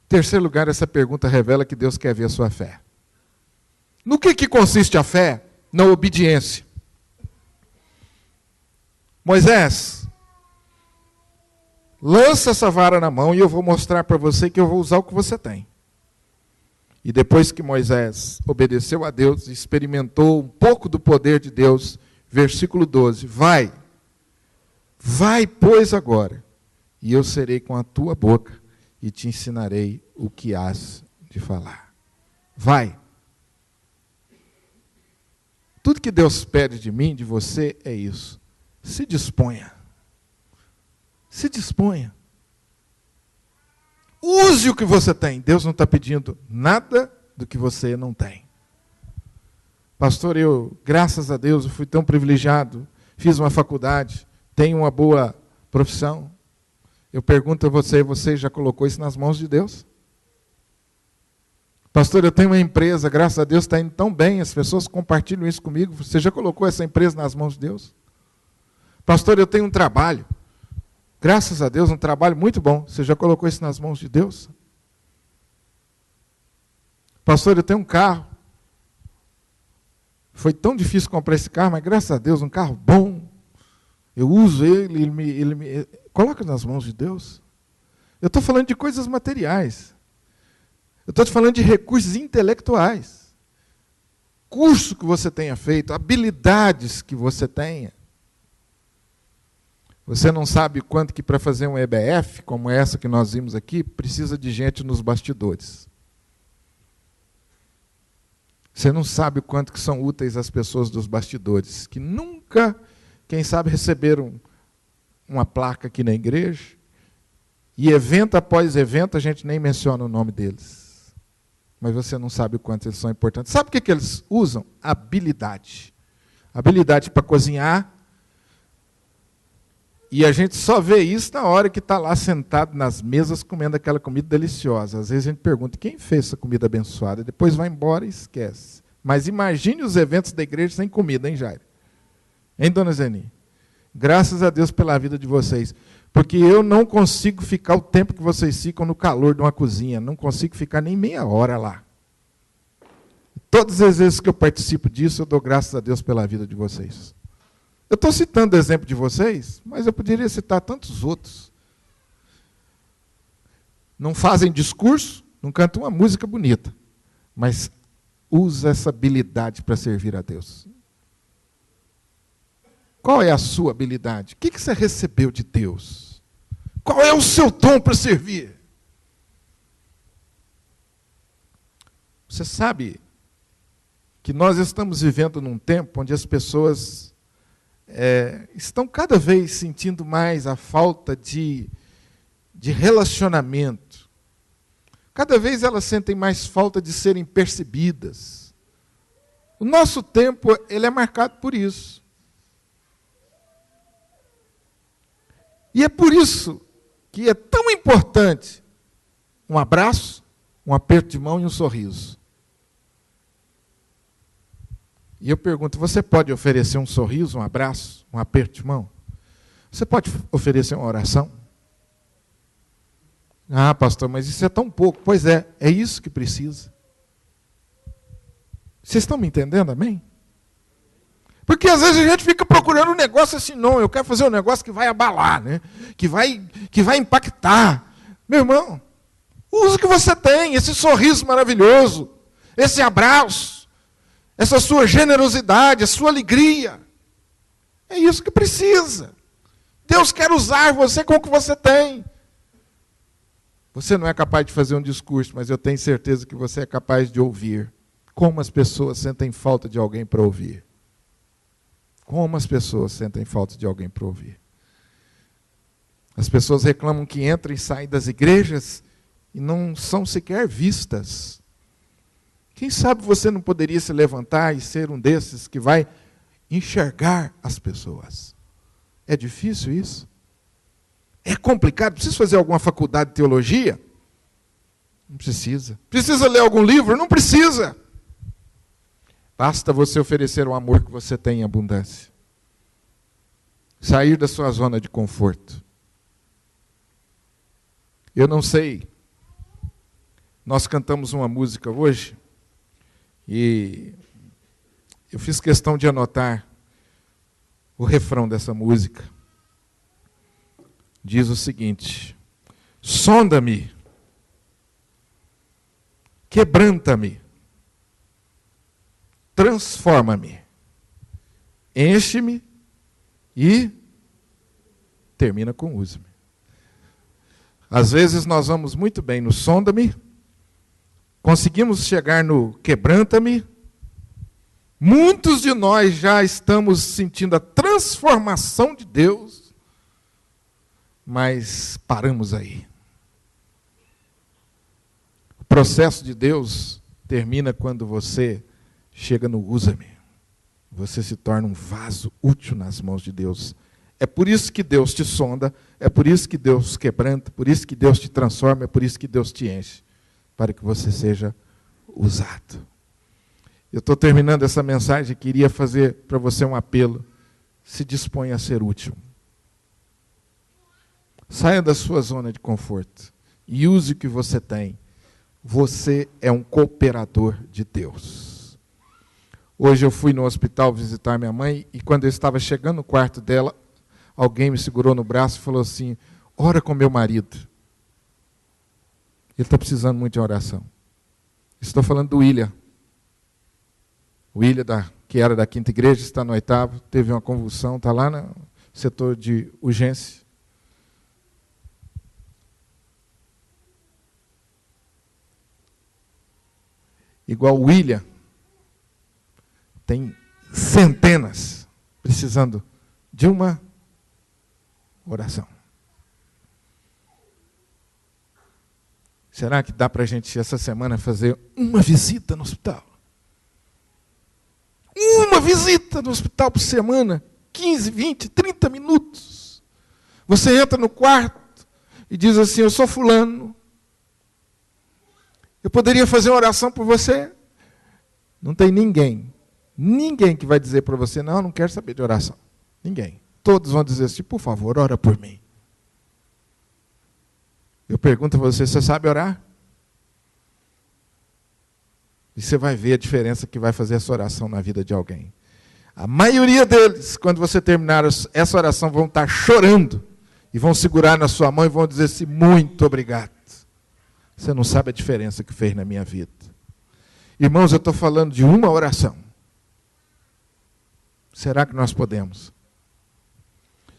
Em terceiro lugar, essa pergunta revela que Deus quer ver a sua fé. No que consiste a fé? Na obediência. Moisés, lança essa vara na mão e eu vou mostrar para você que eu vou usar o que você tem. E depois que Moisés obedeceu a Deus, experimentou um pouco do poder de Deus, versículo 12, vai, pois agora, e eu serei com a tua boca e te ensinarei o que hás de falar. Vai. Tudo que Deus pede de mim, de você, é isso. Se disponha. Se disponha. Use o que você tem. Deus não está pedindo nada do que você não tem. Pastor, graças a Deus, eu fui tão privilegiado. Fiz uma faculdade, tenho uma boa profissão. Eu pergunto a você já colocou isso nas mãos de Deus? Pastor, eu tenho uma empresa, graças a Deus está indo tão bem, as pessoas compartilham isso comigo. Você já colocou essa empresa nas mãos de Deus? Pastor, eu tenho um trabalho, graças a Deus, um trabalho muito bom. Você já colocou isso nas mãos de Deus? Pastor, eu tenho um carro. Foi tão difícil comprar esse carro, mas graças a Deus, um carro bom. Eu uso ele, ele me coloca nas mãos de Deus. Eu estou falando de coisas materiais. Eu estou te falando de recursos intelectuais. Curso que você tenha feito, habilidades que você tenha. Você não sabe quanto que para fazer um EBF, como essa que nós vimos aqui, precisa de gente nos bastidores. Você não sabe o quanto que são úteis as pessoas dos bastidores, que nunca, quem sabe, receberam uma placa aqui na igreja, e evento após evento a gente nem menciona o nome deles. Mas você não sabe o quanto eles são importantes. Sabe o que eles usam? Habilidade. Habilidade para cozinhar. E a gente só vê isso na hora que está lá sentado nas mesas comendo aquela comida deliciosa. Às vezes a gente pergunta, quem fez essa comida abençoada? Depois vai embora e esquece. Mas imagine os eventos da igreja sem comida, hein, Jair? Hein, dona Zeni? Graças a Deus pela vida de vocês. Porque eu não consigo ficar o tempo que vocês ficam no calor de uma cozinha. Não consigo ficar nem meia hora lá. Todas as vezes que eu participo disso, eu dou graças a Deus pela vida de vocês. Eu estou citando o exemplo de vocês, mas eu poderia citar tantos outros. não fazem discurso, não cantam uma música bonita, mas usa essa habilidade para servir a Deus. Qual é a sua habilidade? O que você recebeu de Deus? Qual é o seu dom para servir? Você sabe que nós estamos vivendo num tempo onde as pessoas estão cada vez sentindo mais a falta de relacionamento. Cada vez elas sentem mais falta de serem percebidas. O nosso tempo, ele é marcado por isso. E é por isso que é tão importante um abraço, um aperto de mão e um sorriso. E eu pergunto, você pode oferecer um sorriso, um abraço, um aperto de mão? Você pode oferecer uma oração? Ah, pastor, mas isso é tão pouco. Pois é isso que precisa. Vocês estão me entendendo, amém? Porque às vezes a gente fica procurando um negócio assim, não, eu quero fazer um negócio que vai abalar, né? que vai impactar. Meu irmão, use o que você tem, esse sorriso maravilhoso, esse abraço, essa sua generosidade, a sua alegria. É isso que precisa. Deus quer usar você com o que você tem. Você não é capaz de fazer um discurso, mas eu tenho certeza que você é capaz de ouvir. Como as pessoas sentem falta de alguém para ouvir. Como as pessoas sentem falta de alguém para ouvir. As pessoas reclamam que entram e saem das igrejas e não são sequer vistas. Quem sabe você não poderia se levantar e ser um desses que vai enxergar as pessoas? É difícil isso? É complicado? Precisa fazer alguma faculdade de teologia? Não precisa. Precisa ler algum livro? Não precisa. Basta você oferecer o amor que você tem em abundância. Sair da sua zona de conforto. Eu não sei. Nós cantamos uma música hoje e eu fiz questão de anotar o refrão dessa música. Diz o seguinte: sonda-me, quebranta-me, transforma-me, enche-me e termina com usa-me. Às vezes nós vamos muito bem no sonda-me, conseguimos chegar no quebranta-me. Muitos de nós já estamos sentindo a transformação de Deus, mas paramos aí. O processo de Deus termina quando você chega no usa-me. Você se torna um vaso útil nas mãos de Deus. É por isso que Deus te sonda, é por isso que Deus quebranta, por isso que Deus te transforma, é por isso que Deus te enche, para que você seja usado. Eu estou terminando essa mensagem e queria fazer para você um apelo. Se disponha a ser útil. Saia da sua zona de conforto e use o que você tem. Você é um cooperador de Deus. Hoje eu fui no hospital visitar minha mãe e quando eu estava chegando no quarto dela, alguém me segurou no braço e falou assim: ora com meu marido. Ele está precisando muito de oração. Estou falando do William. O William, que era da 5ª igreja, está no 8º, teve uma convulsão, está lá no setor de urgência. Igual o William, tem centenas precisando de uma oração. Será que dá para a gente, essa semana, fazer uma visita no hospital? Uma visita no hospital por semana, 15, 20, 30 minutos. Você entra no quarto e diz assim: eu sou fulano. Eu poderia fazer uma oração por você? Não tem ninguém que vai dizer para você: não quero saber de oração. Ninguém. Todos vão dizer assim: por favor, ora por mim. Eu pergunto a você: você sabe orar? E você vai ver a diferença que vai fazer essa oração na vida de alguém. A maioria deles, quando você terminar essa oração, vão estar chorando. E vão segurar na sua mão e vão dizer assim: muito obrigado. Você não sabe a diferença que fez na minha vida. Irmãos, eu estou falando de uma oração. Será que nós podemos?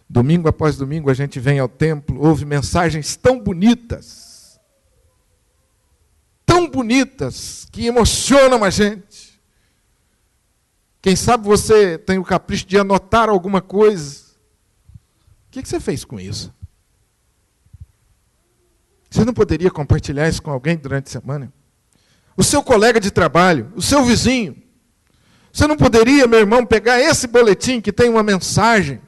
Domingo após domingo a gente vem ao templo, ouve mensagens tão bonitas, que emocionam a gente. Quem sabe você tem o capricho de anotar alguma coisa. O que você fez com isso? Você não poderia compartilhar isso com alguém durante a semana? O seu colega de trabalho, o seu vizinho. Você não poderia, meu irmão, pegar esse boletim que tem uma mensagem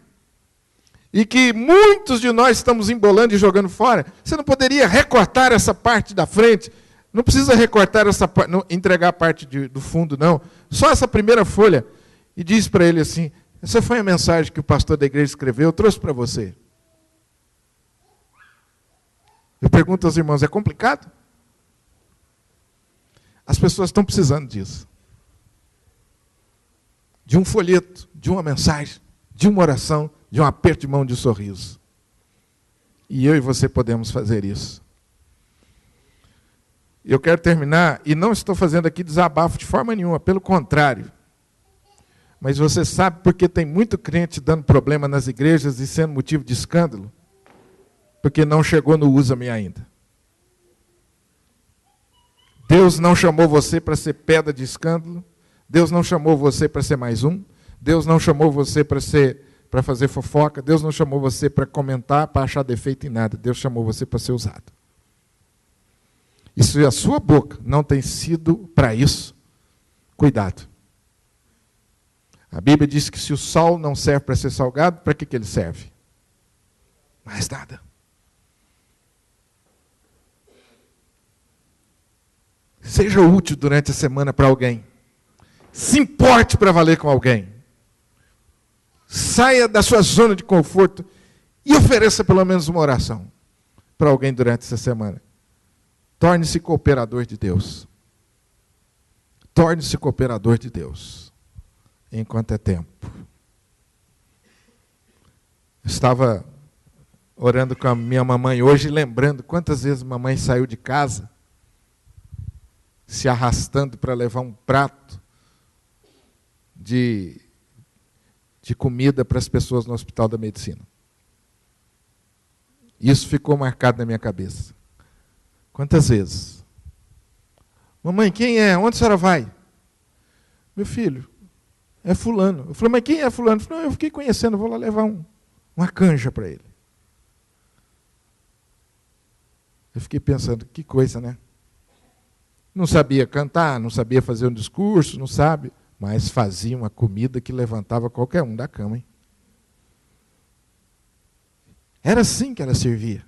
e que muitos de nós estamos embolando e jogando fora? Você não poderia recortar essa parte da frente? Não precisa recortar essa parte, entregar a parte do fundo, não. Só essa primeira folha. E diz para ele assim: essa foi a mensagem que o pastor da igreja escreveu, eu trouxe para você. Eu pergunto aos irmãos, é complicado? As pessoas estão precisando disso. De um folheto, de uma mensagem, de uma oração, de um aperto de mão, de um sorriso. E eu e você podemos fazer isso. Eu quero terminar, e não estou fazendo aqui desabafo de forma nenhuma, pelo contrário. Mas você sabe por que tem muito crente dando problema nas igrejas e sendo motivo de escândalo? Porque não chegou no usa-me ainda. Deus não chamou você para ser pedra de escândalo. Deus não chamou você para ser mais um. Deus não chamou você para fazer fofoca. Deus não chamou você para comentar, para achar defeito em nada. Deus chamou você para ser usado. E se a sua boca não tem sido para isso, cuidado. A Bíblia diz que se o sal não serve para ser salgado, para que ele serve? Mais nada. Seja útil durante a semana para alguém. Se importe para valer com alguém. Saia da sua zona de conforto e ofereça pelo menos uma oração para alguém durante essa semana. Torne-se cooperador de Deus. Torne-se cooperador de Deus. Enquanto é tempo. Estava orando com a minha mamãe hoje, lembrando quantas vezes mamãe saiu de casa, se arrastando para levar um prato de comida para as pessoas no Hospital da Medicina. Isso ficou marcado na minha cabeça. Quantas vezes? Mamãe, quem é? Onde a senhora vai? Meu filho, é fulano. Eu falei, mas quem é fulano? Eu falei, não, eu fiquei conhecendo, vou lá levar uma canja para ele. Eu fiquei pensando, que coisa, né? Não sabia cantar, não sabia fazer um discurso, não sabe, mas fazia uma comida que levantava qualquer um da cama, hein? Era assim que ela servia.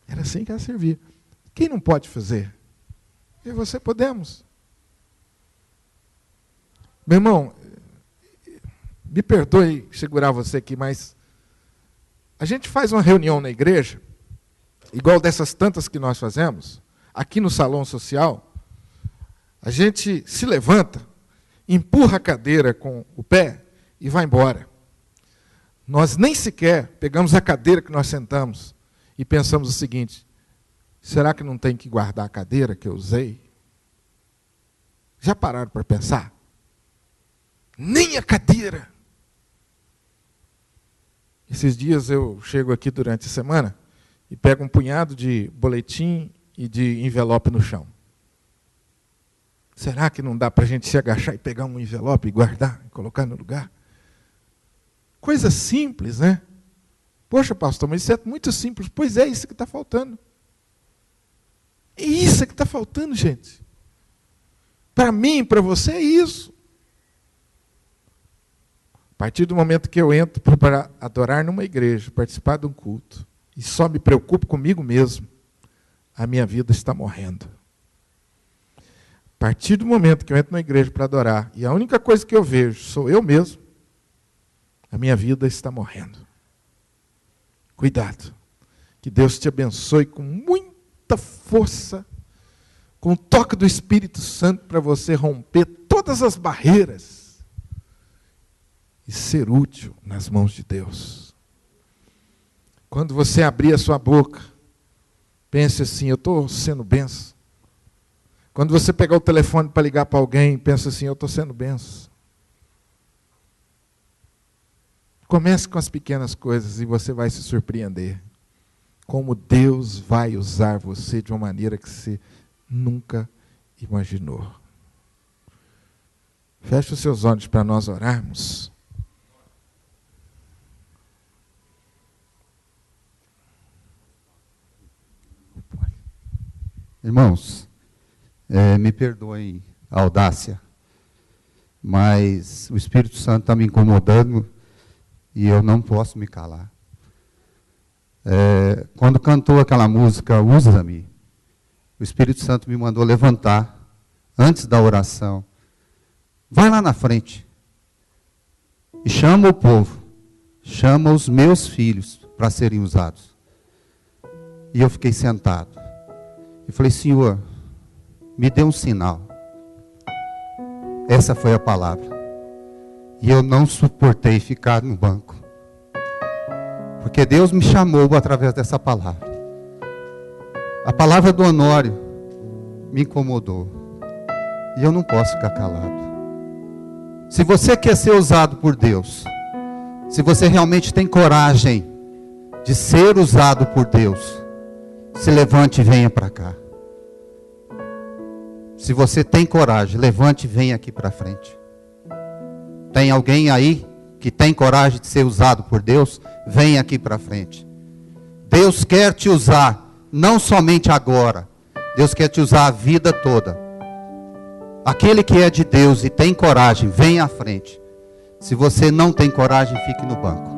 Era assim que ela servia. Quem não pode fazer? Eu e você podemos. Meu irmão, me perdoe segurar você aqui, mas a gente faz uma reunião na igreja, igual dessas tantas que nós fazemos, aqui no salão social, a gente se levanta, empurra a cadeira com o pé e vai embora. Nós nem sequer pegamos a cadeira que nós sentamos e pensamos o seguinte: será que não tem que guardar a cadeira que eu usei? Já pararam para pensar? Nem a cadeira. Esses dias eu chego aqui durante a semana e pego um punhado de boletim e de envelope no chão. Será que não dá para a gente se agachar e pegar um envelope e guardar, e colocar no lugar? Coisa simples, né? Poxa, pastor, mas isso é muito simples. Pois é, isso que está faltando. É isso que está faltando, gente. Para mim, para você, é isso. A partir do momento que eu entro para adorar numa igreja, participar de um culto, e só me preocupo comigo mesmo, a minha vida está morrendo. A partir do momento que eu entro na igreja para adorar, e a única coisa que eu vejo sou eu mesmo, a minha vida está morrendo. Cuidado. Que Deus te abençoe com muita força, com o toque do Espírito Santo para você romper todas as barreiras e ser útil nas mãos de Deus. Quando você abrir a sua boca, pense assim, eu estou sendo benção. Quando você pegar o telefone para ligar para alguém, pensa assim, eu estou sendo benção. Comece com as pequenas coisas e você vai se surpreender. Como Deus vai usar você de uma maneira que você nunca imaginou. Feche os seus olhos para nós orarmos. Irmãos, me perdoem a audácia, mas o Espírito Santo está me incomodando e eu não posso me calar. Quando cantou aquela música, Usa-me, o Espírito Santo me mandou levantar, antes da oração. Vai lá na frente e chama o povo, chama os meus filhos para serem usados. E eu fiquei sentado. E falei, Senhor, me dê um sinal. Essa foi a palavra. E eu não suportei ficar no banco. Porque Deus me chamou através dessa palavra. A palavra do Honório me incomodou. E eu não posso ficar calado. Se você quer ser usado por Deus, se você realmente tem coragem de ser usado por Deus, se levante e venha para cá. Se você tem coragem, levante e venha aqui para frente. Tem alguém aí que tem coragem de ser usado por Deus? Venha aqui para frente. Deus quer te usar, não somente agora. Deus quer te usar a vida toda. Aquele que é de Deus e tem coragem, venha à frente. Se você não tem coragem, fique no banco.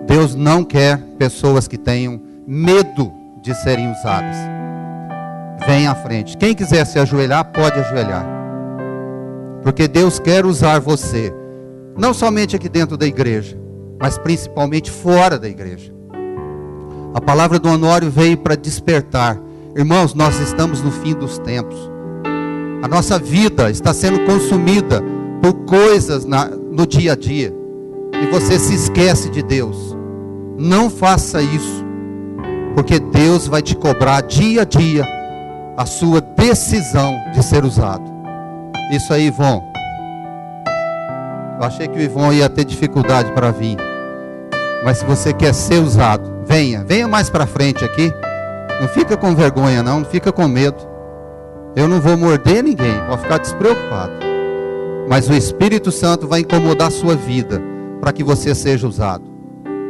Deus não quer pessoas que tenham medo de serem usadas. Venha à frente. Quem quiser se ajoelhar, pode ajoelhar. Porque Deus quer usar você, não somente aqui dentro da igreja, mas principalmente fora da igreja. A palavra do Honório veio para despertar. Irmãos, nós estamos no fim dos tempos. A nossa vida está sendo consumida por coisas no dia a dia. E você se esquece de Deus. Não faça isso. Porque Deus vai te cobrar dia a dia a sua decisão de ser usado. Isso aí, Ivon. Eu achei que o Ivon ia ter dificuldade para vir. Mas se você quer ser usado, venha mais para frente aqui. Não fica com vergonha não fica com medo. Eu não vou morder ninguém, pode ficar despreocupado. Mas o Espírito Santo vai incomodar a sua vida para que você seja usado.